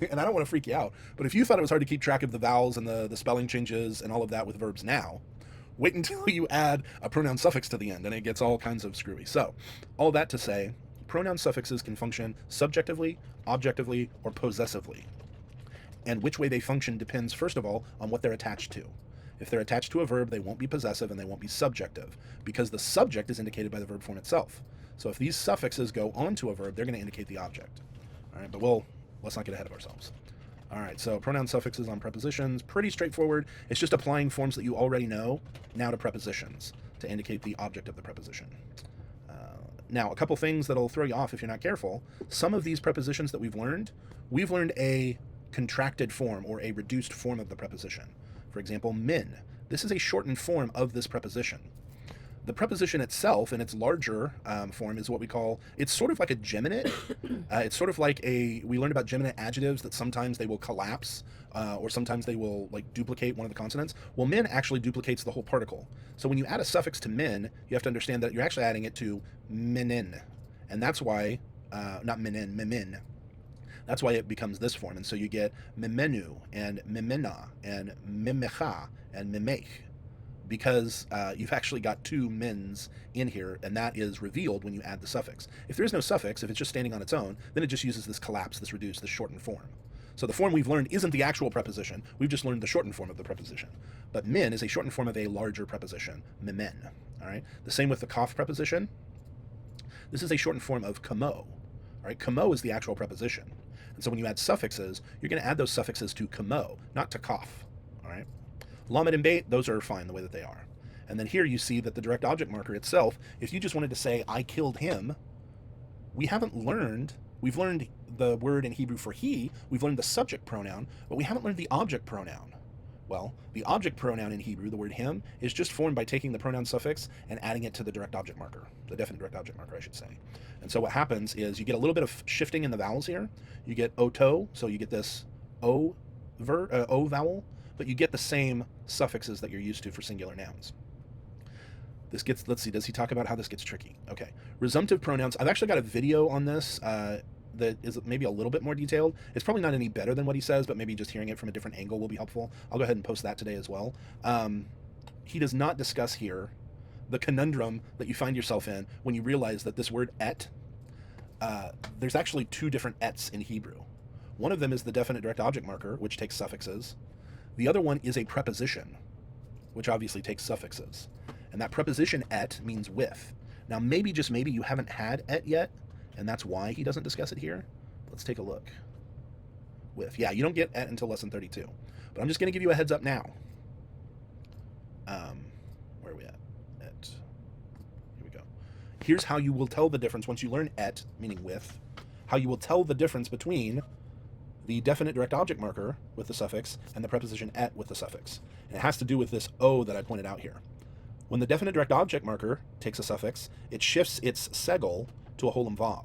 And I don't want to freak you out, but if you thought it was hard to keep track of the vowels and the spelling changes and all of that with verbs now, wait until you add a pronoun suffix to the end and it gets all kinds of screwy. So all that to say, pronoun suffixes can function subjectively, objectively, or possessively. And which way they function depends, first of all, on what they're attached to. If they're attached to a verb, they won't be possessive and they won't be subjective, because the subject is indicated by the verb form itself. So if these suffixes go onto a verb, they're going to indicate the object. All right, but let's not get ahead of ourselves. All right, so pronoun suffixes on prepositions, pretty straightforward. It's just applying forms that you already know now to prepositions to indicate the object of the preposition. Now, a couple things that'll throw you off if you're not careful. Some of these prepositions that we've learned a contracted form or a reduced form of the preposition. For example, min. This is a shortened form of this preposition. The preposition itself, in its larger form, is what we call, it's sort of like a geminate. It's sort of like we learned about geminate adjectives, that sometimes they will collapse or sometimes they will like duplicate one of the consonants. Well, min actually duplicates the whole particle. So when you add a suffix to min, you have to understand that you're actually adding it to minin. And that's why, not minin, mimin. That's why it becomes this form. And so you get mimenu and mimina and mimecha and mimech, because you've actually got two mins in here, and that is revealed when you add the suffix. If there is no suffix, if it's just standing on its own, then it just uses this collapse, this reduced, this shortened form. So the form we've learned isn't the actual preposition, we've just learned the shortened form of the preposition. But min is a shortened form of a larger preposition, mimen. All right. The same with the kaf preposition. This is a shortened form of kamo. All right. Kamo is the actual preposition. And so when you add suffixes, you're going to add those suffixes to kamo, not to kaf. All right. Lamed and bait, those are fine the way that they are. And then here you see that the direct object marker itself, if you just wanted to say, I killed him, we've learned the word in Hebrew for he, we've learned the subject pronoun, but we haven't learned the object pronoun. Well, the object pronoun in Hebrew, the word him, is just formed by taking the pronoun suffix and adding it to the direct object marker, the definite direct object marker, I should say. And so what happens is you get a little bit of shifting in the vowels here. You get oto, so you get this o vowel, but you get the same suffixes that you're used to for singular nouns. This gets, let's see, does he talk about how this gets tricky? Okay. Resumptive pronouns. I've actually got a video on this that is maybe a little bit more detailed. It's probably not any better than what he says, but maybe just hearing it from a different angle will be helpful. I'll go ahead and post that today as well. He does not discuss here the conundrum that you find yourself in when you realize that this word et, there's actually two different ets in Hebrew. One of them is the definite direct object marker, which takes suffixes. The other one is a preposition, which obviously takes suffixes. And that preposition et means with. Now, maybe, just maybe, you haven't had et yet, and that's why he doesn't discuss it here. Let's take a look. With. Yeah, you don't get et until lesson 32. But I'm just going to give you a heads up now. Where are we at? Et. Here we go. Here's how you will tell the difference once you learn et, meaning with, how you will tell the difference between the definite direct object marker with the suffix and the preposition et with the suffix. And it has to do with this o that I pointed out here. When the definite direct object marker takes a suffix, it shifts its segel to a holem vav.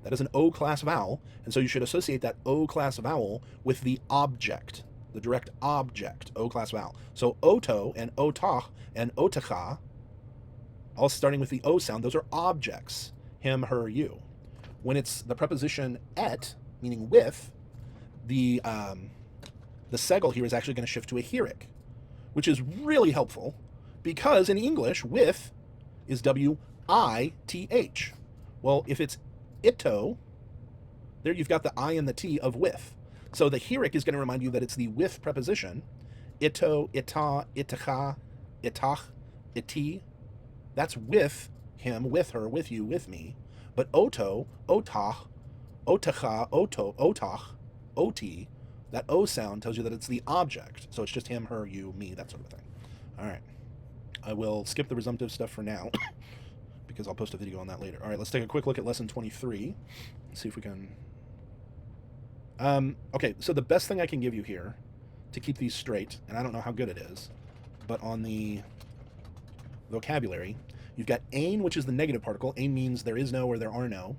That is an O-class vowel, and so you should associate that O-class vowel with the object, the direct object, O-class vowel. So oto and otach and otacha, all starting with the O sound, those are objects, him, her, you. When it's the preposition et, meaning with, the segel here is actually going to shift to a hierik, which is really helpful, because in English, with is W-I-T-H. Well, if it's ito, there you've got the I and the T of with. So the hierik is going to remind you that it's the with preposition. Ito, ita, itacha, itach, iti. That's with him, with her, with you, with me. But oto, otach, otacha, oto, otach, oti, that O sound tells you that it's the object. So it's just him, her, you, me, that sort of thing. All right. I will skip the resumptive stuff for now because I'll post a video on that later. All right, let's take a quick look at lesson 23. Let's see if we can... okay, so the best thing I can give you here to keep these straight, and I don't know how good it is, but on the vocabulary, you've got ein, which is the negative particle. Ein means there is no or there are no.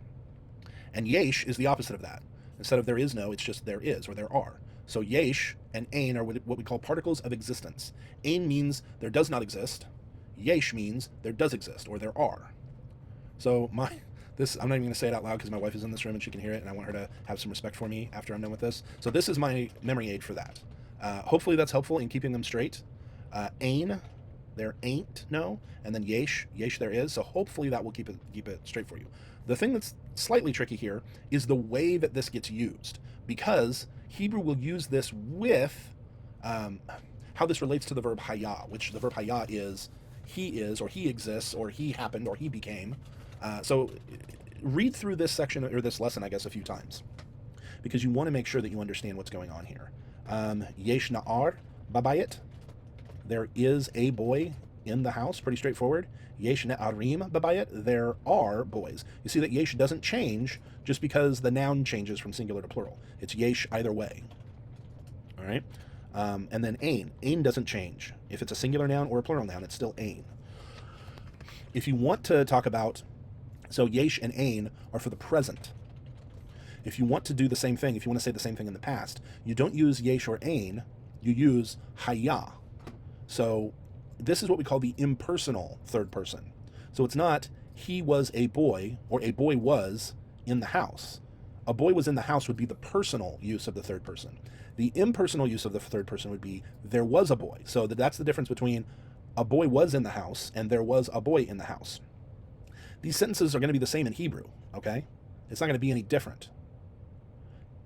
And yesh is the opposite of that. Instead of there is no, it's just there is or there are. So yesh and ein are what we call particles of existence. Ein means there does not exist. Yesh means there does exist or there are. So I'm not even going to say it out loud because my wife is in this room and she can hear it, and I want her to have some respect for me after I'm done with this. So this is my memory aid for that. Hopefully that's helpful in keeping them straight. Ein, there ain't no, and then yesh there is. So hopefully that will keep it straight for you. The thing that's slightly tricky here is the way that this gets used, because Hebrew will use this with how this relates to the verb haya, which the verb haya is he is, or he exists, or he happened, or he became. So read through this section, or this lesson, I guess, a few times, because you want to make sure that you understand what's going on here. Yesh na'ar babayit, there is a boy in the house, pretty straightforward. Yesh ne'arim babayit, there are boys. You see that yesh doesn't change just because the noun changes from singular to plural. It's yesh either way. All right? And then ein. Ein doesn't change. If it's a singular noun or a plural noun, it's still ein. If you want to talk about, so yesh and ein are for the present. If you want to do the same thing, if you want to say the same thing in the past, you don't use yesh or ein, you use haya. So this is what we call the impersonal third person. So it's not he was a boy or a boy was in the house. A boy was in the house would be the personal use of the third person. The impersonal use of the third person would be there was a boy. So that's the difference between a boy was in the house and there was a boy in the house. These sentences are going to be the same in Hebrew, okay? It's not going to be any different.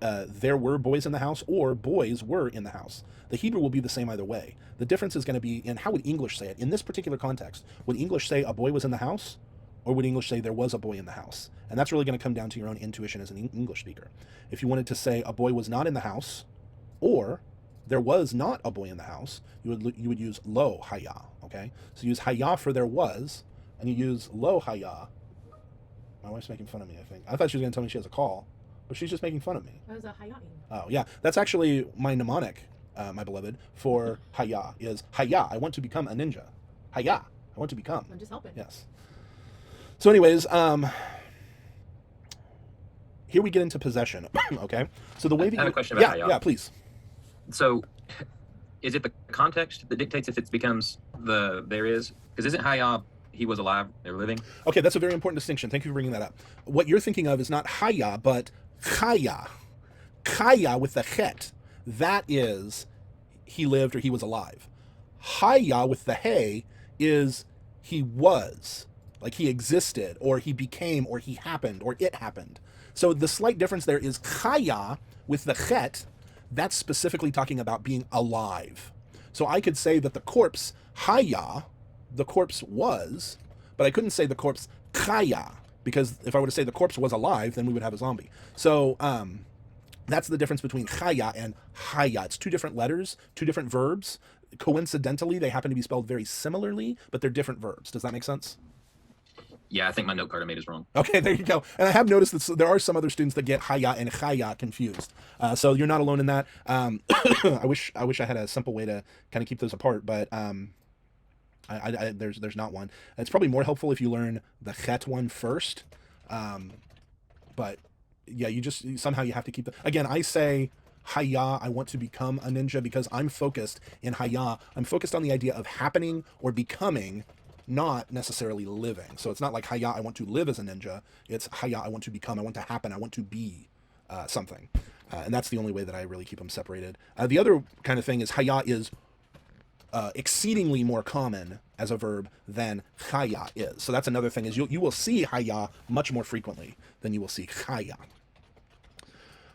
There were boys in the house or boys were in the house. The Hebrew will be the same either way. The difference is going to be in how would English say it. In this particular context, would English say a boy was in the house, or would English say there was a boy in the house? And that's really going to come down to your own intuition as an English speaker. If you wanted to say a boy was not in the house, or there was not a boy in the house, you would use lo haya, okay? So you use haya for there was, and you use lo haya. My wife's making fun of me, I think. I thought she was going to tell me she has a call, but she's just making fun of me. That was a hayain. Oh, yeah. That's actually my mnemonic, my beloved, for haya is haya, I want to become a ninja. Haya, I want to become. I'm just helping. Yes. So anyways, here we get into possession, okay? So the way that I have a question about haya. Yeah, please. So is it the context that dictates if it becomes the there is? Because isn't haya he was alive, they're living? Okay, that's a very important distinction. Thank you for bringing that up. What you're thinking of is not haya, but chaya. Chaya with the chet. That is he lived or he was alive. Haya with the hey is he was, like he existed or he became or he happened or it happened. So the slight difference there is chaya with the chet. That's specifically talking about being alive. So I could say that the corpse haya, the corpse was, but I couldn't say the corpse chaya, because if I were to say the corpse was alive, then we would have a zombie. So that's the difference between chaya and haya. It's two different letters, two different verbs. Coincidentally, they happen to be spelled very similarly, but they're different verbs. Does that make sense? Yeah, I think my note card I made is wrong. Okay, there you go. And I have noticed that there are some other students that get haya and chaya confused. So you're not alone in that. I wish I had a simple way to kind of keep those apart, but there's not one. It's probably more helpful if you learn the chet one first. But yeah, somehow you have to keep again, I say haya, I want to become a ninja because I'm focused in haya. I'm focused on the idea of happening or becoming, not necessarily living. So it's not like haya, I want to live as a ninja. It's haya, I want to become, I want to happen, I want to be something. And that's the only way that I really keep them separated. The other kind of thing is haya is exceedingly more common as a verb than chaya is. So that's another thing is you will see haya much more frequently than you will see chaya.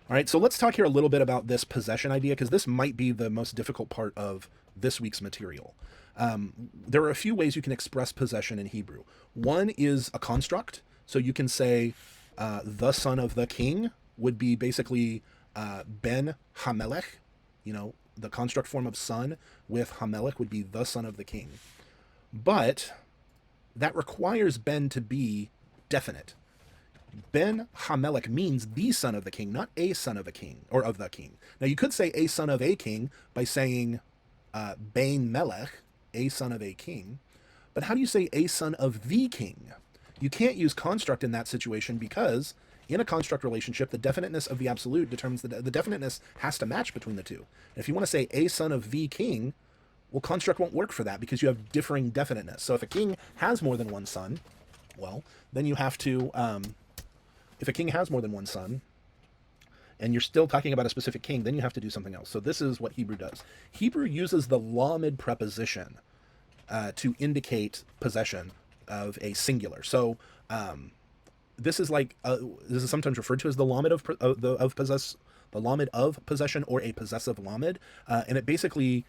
All right, so let's talk here a little bit about this possession idea, because this might be the most difficult part of this week's material. There are a few ways you can express possession in Hebrew. One is a construct. So you can say the son of the king would be basically ben hamelech. You know, the construct form of son with hamelech would be the son of the king. But that requires ben to be definite. Ben Hamelech means the son of the king, not a son of a king or of the king. Now you could say a son of a king by saying Bain Melech, a son of a king. But how do you say a son of the king? You can't use construct in that situation because In a construct relationship, the definiteness of the absolute determines the definiteness has to match between the two. And if you want to say a son of the king, well, construct won't work for that because you have differing definiteness. So if a king has more than one son, well, then you have to, if a king has more than one son, and you're still talking about a specific king, then you have to do something else. So this is what Hebrew does. Hebrew uses the lamed preposition to indicate possession of a singular. So this is like this is sometimes referred to as the lamed of possess, the lamed of possession, or a possessive lamed, and it basically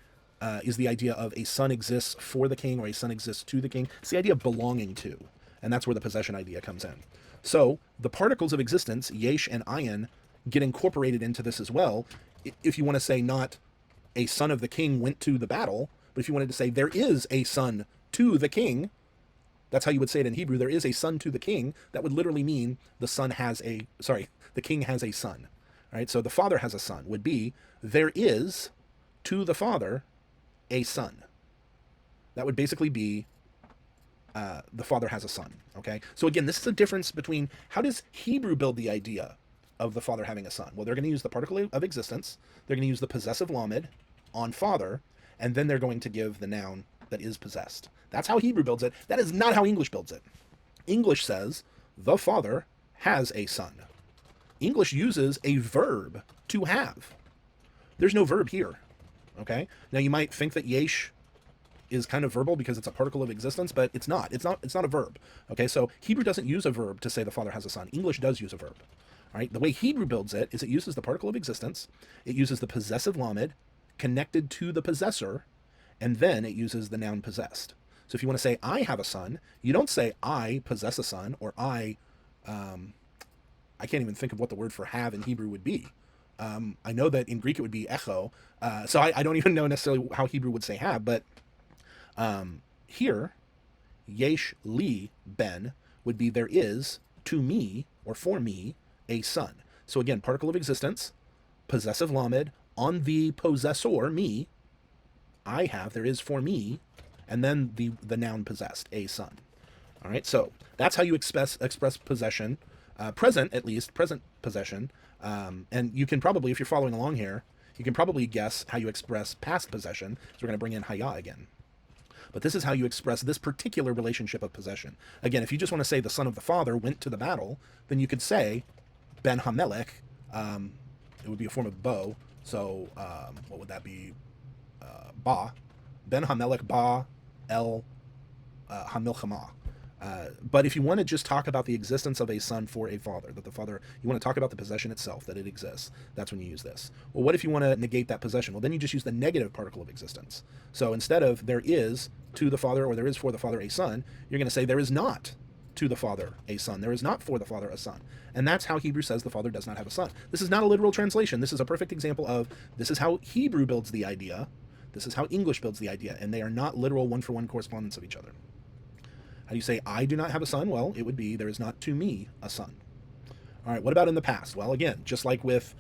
is the idea of a son exists for the king or a son exists to the king. It's the idea of belonging to, and that's where the possession idea comes in. So the particles of existence, yesh and ayin, get incorporated into this as well. If you want to say not a son of the king went to the battle, but if you wanted to say there is a son to the king, that's how you would say it in Hebrew. There is a son to the king. That would literally mean the king has a son. Right? So the father has a son would be there is to the father a son. That would basically be the father has a son. Okay. So again, this is a difference between how does Hebrew build the idea of the father having a son? Well, they're going to use the particle of existence. They're going to use the possessive lamed on father, and then they're going to give the noun that is possessed. That's how Hebrew builds it. That is not how English builds it. English says the father has a son. English uses a verb to have. There's no verb here. Okay. Now you might think that yesh is kind of verbal because it's a particle of existence, but it's not. It's not a verb. Okay. So Hebrew doesn't use a verb to say the father has a son. English does use a verb. All right. The way Hebrew builds it is it uses the particle of existence. It uses the possessive lamed connected to the possessor, and then it uses the noun possessed. So if you want to say I have a son, you don't say I possess a son, or I can't even think of what the word for have in Hebrew would be. I know that in Greek it would be echo, so I don't even know necessarily how Hebrew would say have, but here, yesh li ben would be there is to me, or for me, a son. So again, particle of existence, possessive lamed, on the possessor, me, I have, there is for me, and then the noun possessed, a son. All right, so that's how you express possession, present possession, and you can probably, if you're following along here, you can probably guess how you express past possession. So we're going to bring in haya again. But this is how you express this particular relationship of possession. Again, if you just want to say the son of the father went to the battle, then you could say Ben Hamelech. It would be a form of bo. So what would that be? Ba. Ben Hamelech ba el Hamilchama. But if you want to just talk about the existence of a son for a father, that the father, you want to talk about the possession itself, that it exists, that's when you use this. Well, what if you want to negate that possession? Well, then you just use the negative particle of existence. So instead of there is to the father, or there is for the father a son, you're going to say there is not to the father a son. There is not for the father a son. And that's how Hebrew says the father does not have a son. This is not a literal translation. This is a perfect example of this is how Hebrew builds the idea. This is how English builds the idea. And they are not literal one-for-one correspondence of each other. How do you say, I do not have a son? Well, it would be, there is not to me a son. All right, what about in the past? Well, again, just like with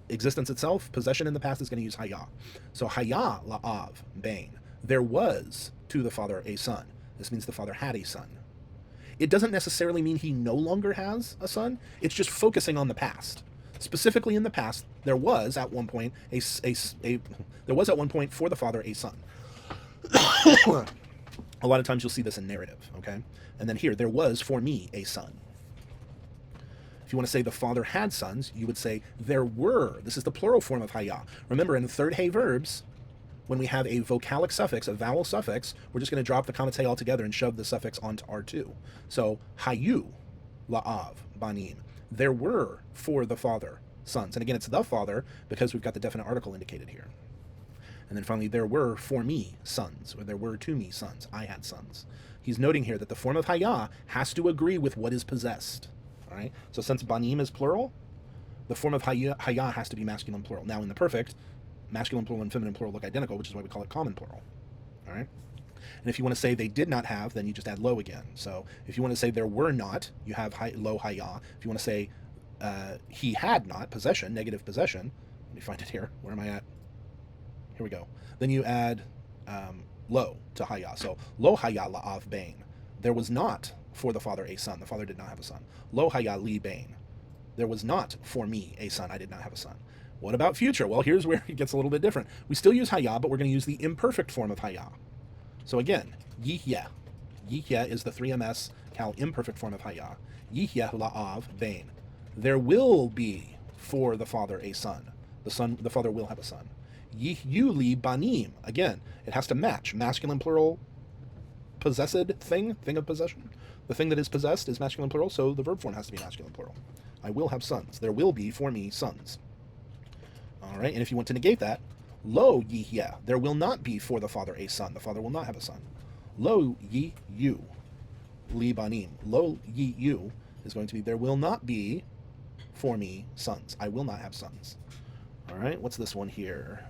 existence itself, possession in the past is going to use haya. So haya la'av, bain. There was to the father a son. This means the father had a son. It doesn't necessarily mean he no longer has a son. It's just focusing on the past. Specifically in the past, there was at one point for the father a son. A lot of times you'll see this in narrative, okay? And then here, there was for me a son. If you want to say the father had sons, you would say there were. This is the plural form of haya. Remember, in third hey verbs, when we have a vocalic suffix, a vowel suffix, we're just going to drop the comet altogether and shove the suffix onto R2. So, hayu, la'av, banim. There were for the father sons. And again, it's the father because we've got the definite article indicated here. And then finally, there were for me sons, or there were to me sons. I had sons. He's noting here that the form of haya has to agree with what is possessed. All right. So since banim is plural, the form of haya has to be masculine plural. Now in the perfect, masculine plural and feminine plural look identical, which is why we call it common plural. All right. And if you want to say they did not have, then you just add lo again. So if you want to say there were not, you have lo haya. If you want to say he had not, possession, negative possession. Let me find it here. Where am I at? Here we go. Then you add lo to haya. So lo haya la'av bain. There was not for the father a son. The father did not have a son. Lo haya li bain. There was not for me a son. I did not have a son. What about future? Well, here's where it gets a little bit different. We still use haya, but we're going to use the imperfect form of haya. So again, yihye. Yihye is the 3ms cal imperfect form of haya. Yihye la'av bain. There will be for the father a son. The father will have a son. Yihyu li banim. Again, it has to match. Masculine plural, possessed thing of possession. The thing that is possessed is masculine plural, so the verb form has to be masculine plural. I will have sons. There will be for me sons. All right, and if you want to negate that, lo yihye. There will not be for the father a son. The father will not have a son. Lo yihyu li banim. Lo yihyu is going to be there will not be for me sons. I will not have sons. All right, what's this one here?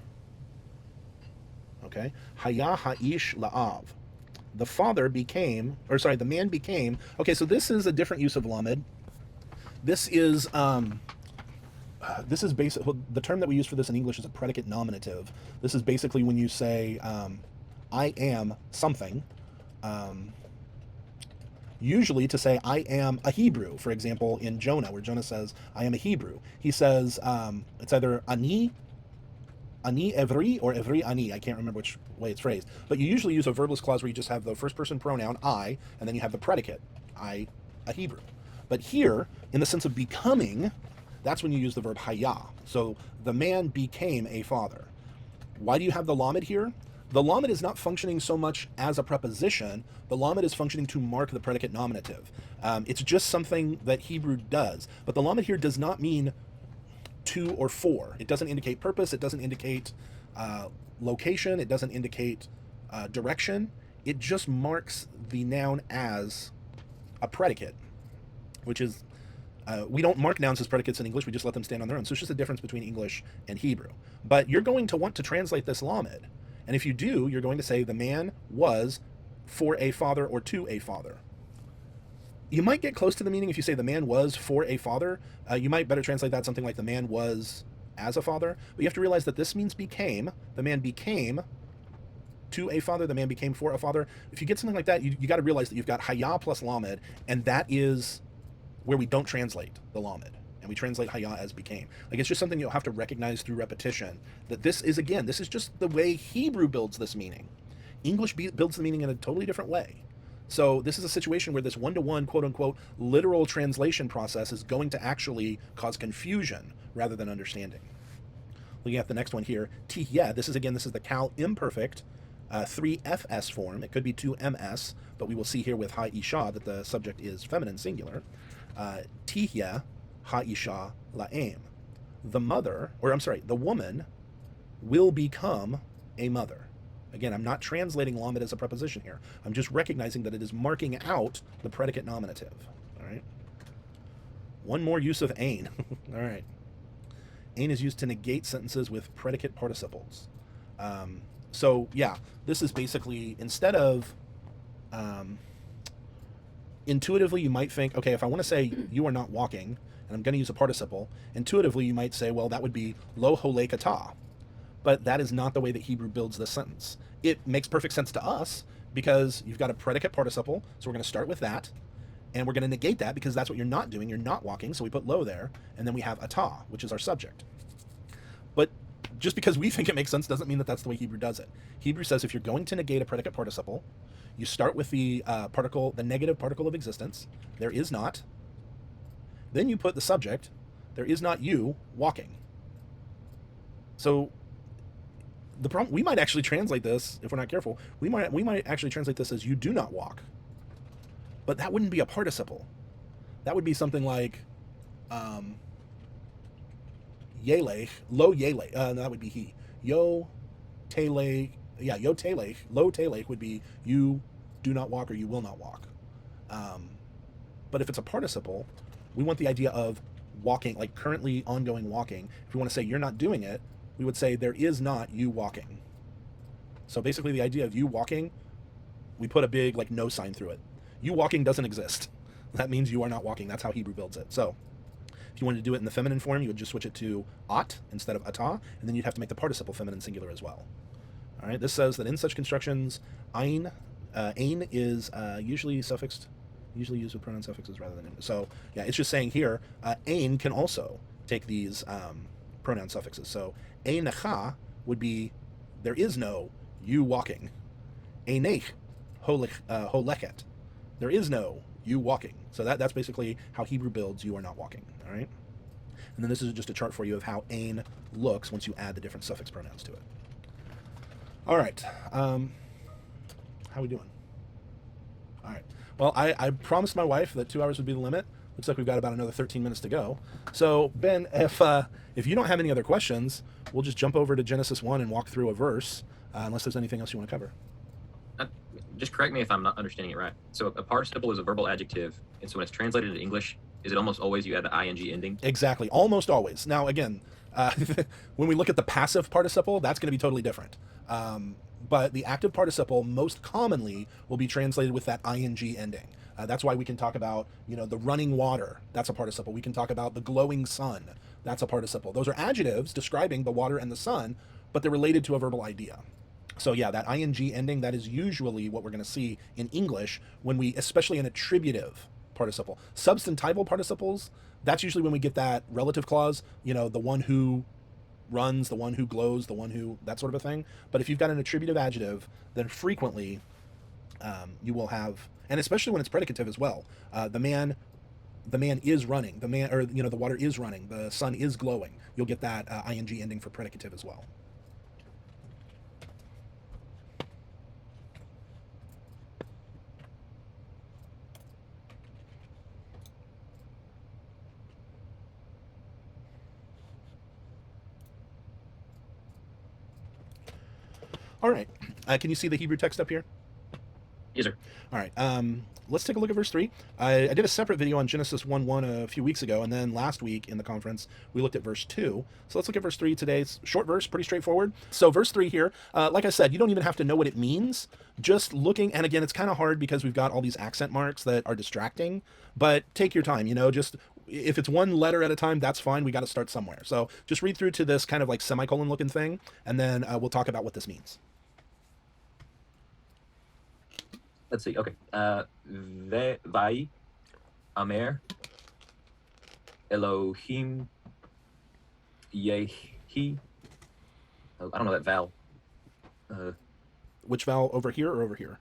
Okay, haya ha'ish la'av. The man became. Okay, so this is a different use of lamed. This is basic. Well, the term that we use for this in English is a predicate nominative. This is basically when you say, I am something. Usually to say, I am a Hebrew. For example, in Jonah, where Jonah says, I am a Hebrew. He says, it's either ani evri or evri ani. I can't remember which way it's phrased. But you usually use a verbless clause where you just have the first person pronoun, I, and then you have the predicate, I, a Hebrew. But here, in the sense of becoming, that's when you use the verb haya. So the man became a father. Why do you have the lamed here? The lamed is not functioning so much as a preposition. The lamed is functioning to mark the predicate nominative. It's just something that Hebrew does. But the lamed here does not mean to or for. It doesn't indicate purpose. It doesn't indicate location. It doesn't indicate direction. It just marks the noun as a predicate, which is, we don't mark nouns as predicates in English. We just let them stand on their own. So it's just a difference between English and Hebrew. But you're going to want to translate this lamed. And if you do, you're going to say the man was for a father or to a father. You might get close to the meaning if you say the man was for a father. You might better translate that something like the man was as a father. But you have to realize that this means became. The man became to a father. The man became for a father. If you get something like that, you got to realize that you've got haya plus lamed, and that is where we don't translate the lamed. And we translate haya as became. Like, it's just something you'll have to recognize through repetition, that this is just the way Hebrew builds this meaning. English builds the meaning in a totally different way. So this is a situation where this one-to-one, quote-unquote, literal translation process is going to actually cause confusion rather than understanding. Looking at the next one here, tihye, this is the cal imperfect 3fs form. It could be 2ms, but we will see here with ha-isha that the subject is feminine singular. Tihye ha-isha la'em. The woman will become a mother. Again, I'm not translating lamed as a preposition here. I'm just recognizing that it is marking out the predicate nominative. All right. One more use of ain. All right. Ain is used to negate sentences with predicate participles. So yeah, this is basically, instead of intuitively you might think, okay, if I want to say you are not walking, and I'm going to use a participle, intuitively you might say, well, that would be lo holekata. But that is not the way that Hebrew builds this sentence. It makes perfect sense to us because you've got a predicate participle, so we're going to start with that, and we're going to negate that because that's what you're not doing. You're not walking, so we put lo there, and then we have ata, which is our subject. But just because we think it makes sense doesn't mean that that's the way Hebrew does it. Hebrew says if you're going to negate a predicate participle, you start with the the negative particle of existence, there is not. Then you put the subject, there is not you walking. So the problem, we might actually translate this, if we're not careful, we might actually translate this as you do not walk. But that wouldn't be a participle. That would be something like yelech, lo yelech, that would be he. Yo telech, yo telech, lo telech would be you do not walk or you will not walk. But if it's a participle, we want the idea of walking, like currently ongoing walking. If we want to say you're not doing it, we would say there is not you walking. So basically the idea of you walking, we put a big like no sign through it. You walking doesn't exist. That means you are not walking. That's how Hebrew builds it. So if you wanted to do it in the feminine form, you would just switch it to at instead of ata, and then you'd have to make the participle feminine singular as well. All right, this says that in such constructions, ain is usually suffixed Usually used with pronoun suffixes rather than in. So yeah, it's just saying here, ein can also take these pronoun suffixes. So einecha would be there is no you walking. Einech holechet. There is no you walking. So that's basically how Hebrew builds you are not walking. All right. And then this is just a chart for you of how ein looks once you add the different suffix pronouns to it. All right. How are we doing? All right. Well, I promised my wife that 2 hours would be the limit. Looks like we've got about another 13 minutes to go. So, Ben, if you don't have any other questions, we'll just jump over to Genesis 1 and walk through a verse, unless there's anything else you want to cover. Just correct me if I'm not understanding it right. So a participle is a verbal adjective, and so when it's translated into English, is it almost always you add the ing ending? Exactly. Almost always. Now, again, when we look at the passive participle, that's going to be totally different. But the active participle most commonly will be translated with that ing ending. That's why we can talk about, the running water. That's a participle. We can talk about the glowing sun. That's a participle. Those are adjectives describing the water and the sun, but they're related to a verbal idea. So yeah, that ing ending, that is usually what we're going to see in English when we, especially an attributive participle. Substantival participles, that's usually when we get that relative clause, the one who runs, the one who glows, the one who, that sort of a thing. But if you've got an attributive adjective, then frequently you will have, and especially when it's predicative as well, the man is running, the water is running, the sun is glowing. You'll get that ing ending for predicative as well. All right. Can you see the Hebrew text up here? Yes, sir. All right. Let's take a look at verse 3. I did a separate video on Genesis 1:1 a few weeks ago, and then last week in the conference, we looked at verse 2. So let's look at verse 3 today. It's short verse, pretty straightforward. So verse 3 here, like I said, you don't even have to know what it means. Just looking, and again, it's kind of hard because we've got all these accent marks that are distracting, but take your time, just if it's one letter at a time, that's fine. We got to start somewhere. So just read through to this kind of like semicolon looking thing, and then we'll talk about what this means. Let's see. Okay. Vai, Amer, Elohim, Yehi. I don't know that vowel. Which vowel, over here or over here?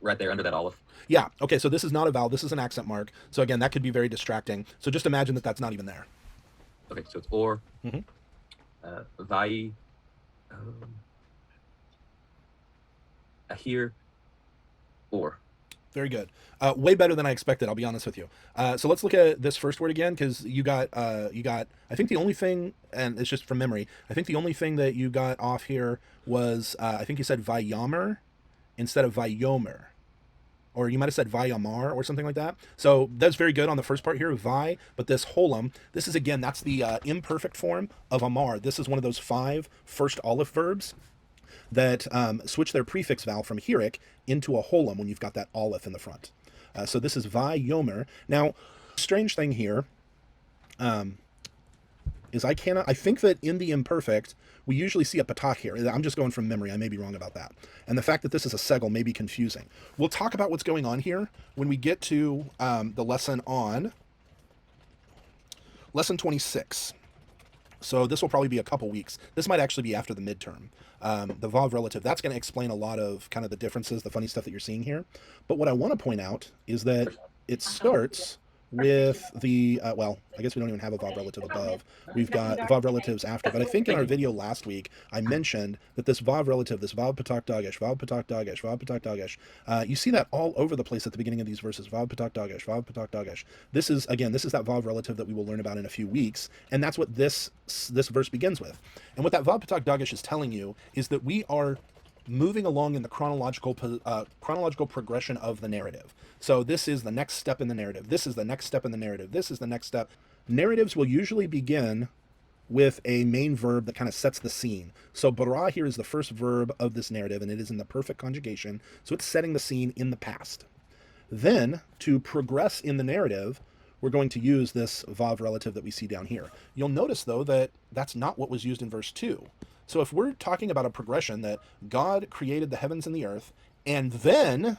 Right there under that olive. Yeah. Okay. So this is not a vowel. This is an accent mark. So again, that could be very distracting. So just imagine that that's not even there. Okay. So it's or. Vai. Ahir. Or. Very good. Way better than I expected, I'll be honest with you. So let's look at this first word again, because you got, I think the only thing, and it's just from memory, I think the only thing that you got off here was, I think you said vayomer instead of vayomer. Or you might have said vayamar or something like that. So that's very good on the first part here, vi, but this holum, this is again, that's the imperfect form of amar. This is one of those 5 first olive verbs that switch their prefix vowel from heuric into a holum when you've got that aleph in the front. So this is vi yomer. Now, strange thing here is I think that in the imperfect, we usually see a patach here. I'm just going from memory. I may be wrong about that. And the fact that this is a segel may be confusing. We'll talk about what's going on here when we get to the lesson on lesson 26. So this will probably be a couple weeks. This might actually be after the midterm. The vav relative, that's going to explain a lot of kind of the differences, the funny stuff that you're seeing here. But what I want to point out is that it starts with the, well, I guess we don't even have a vav relative above. We've got vav relatives after. But I think in our video last week, I mentioned that this vav relative, this vav patak dagesh, vav patak dagesh, vav patak dagesh, you see that all over the place at the beginning of these verses, vav patak dagesh, vav patak dagesh. This is, again, this is that vav relative that we will learn about in a few weeks. And that's what this verse begins with. And what that vav patak dagesh is telling you is that we are moving along in the chronological progression of the narrative. So this is the next step in the narrative. This is the next step in the narrative. This is the next step. Narratives will usually begin with a main verb that kind of sets the scene. So bara here is the first verb of this narrative, and it is in the perfect conjugation. So it's setting the scene in the past. Then, to progress in the narrative, we're going to use this vav relative that we see down here. You'll notice, though, that that's not what was used in verse 2. So if we're talking about a progression that God created the heavens and the earth, and then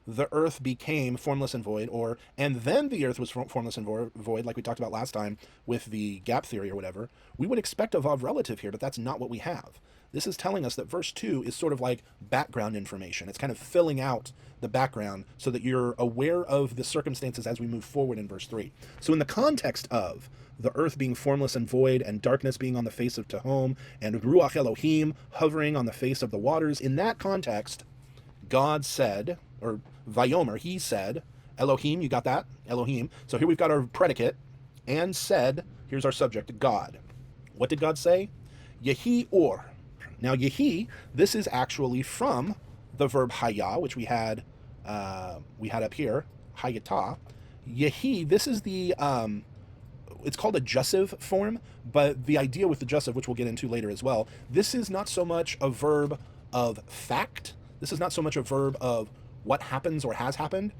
the earth became formless and void, or and then the earth was formless and void, like we talked about last time with the gap theory or whatever, we would expect a vav relative here, but that's not what we have. This is telling us that verse 2 is sort of like background information. It's kind of filling out the background so that you're aware of the circumstances as we move forward in verse 3. So in the context of the earth being formless and void, and darkness being on the face of Tehom, and Ruach Elohim hovering on the face of the waters, in that context, God said, or Vayomer, he said, Elohim, you got that? Elohim. So here we've got our predicate, and said, here's our subject, God. What did God say? Yehi or. Now, Yehi, this is actually from the verb Haya, which we had up here, Hayata. Yehi, this is the, it's called a jussive form, but the idea with the jussive, which we'll get into later as well, this is not so much a verb of fact. This is not so much a verb of what happens or has happened.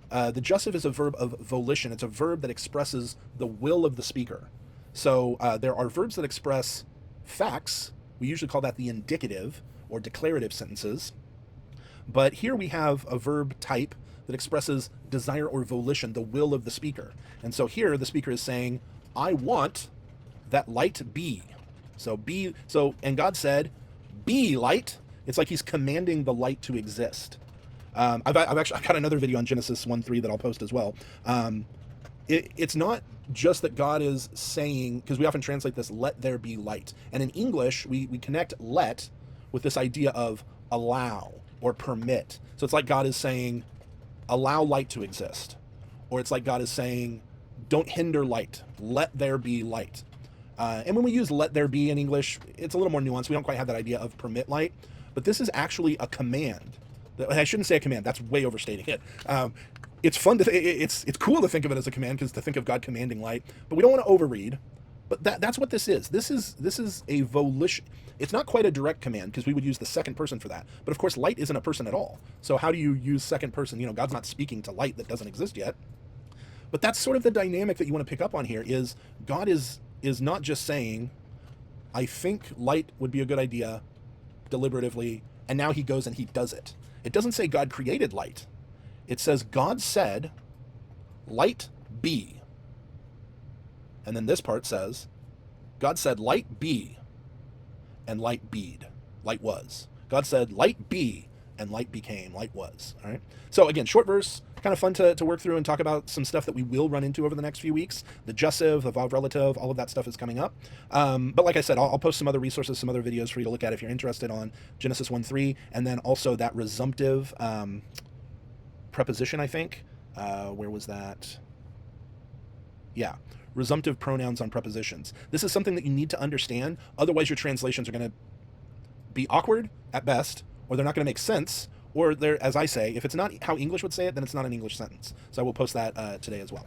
The jussive is a verb of volition. It's a verb that expresses the will of the speaker. So there are verbs that express facts. We usually call that the indicative or declarative sentences. But here we have a verb type that expresses desire or volition, the will of the speaker. And so here the speaker is saying, I want that light be. And God said, be light. It's like he's commanding the light to exist. I've got another video on Genesis 1:3 that I'll post as well. It's not just that God is saying, because we often translate this, let there be light. And in English, we connect let with this idea of allow or permit. So it's like God is saying, allow light to exist. Or it's like God is saying, don't hinder light. Let there be light. And when we use let there be in English, it's a little more nuanced. We don't quite have that idea of permit light. But this is actually a command. I shouldn't say a command. That's way overstating it. It's fun to it's cool to think of it as a command, because to think of God commanding light, but we don't want to overread. But that's what this is. This is a volition. It's not quite a direct command, because we would use the second person for that. But of course, light isn't a person at all. So how do you use second person? God's not speaking to light that doesn't exist yet. But that's sort of the dynamic that you want to pick up on here. Is God is not just saying, I think light would be a good idea, deliberatively, and now he goes and he does it. It doesn't say God created light. It says God said, light be. And then this part says, God said, light be, and light beed. Light was. God said, light be, and light became. Light was. All right. So again, short verse, kind of fun to work through and talk about some stuff that we will run into over the next few weeks. The jussive, the vav relative, all of that stuff is coming up. But like I said, I'll post some other resources, some other videos for you to look at if you're interested on Genesis 1:3, and then also that resumptive preposition, I think. Where was that? Yeah. Resumptive pronouns on prepositions. This is something that you need to understand. Otherwise, your translations are going to be awkward at best, or they're not going to make sense, or they're, as I say, if it's not how English would say it, then it's not an English sentence. So I will post that today as well.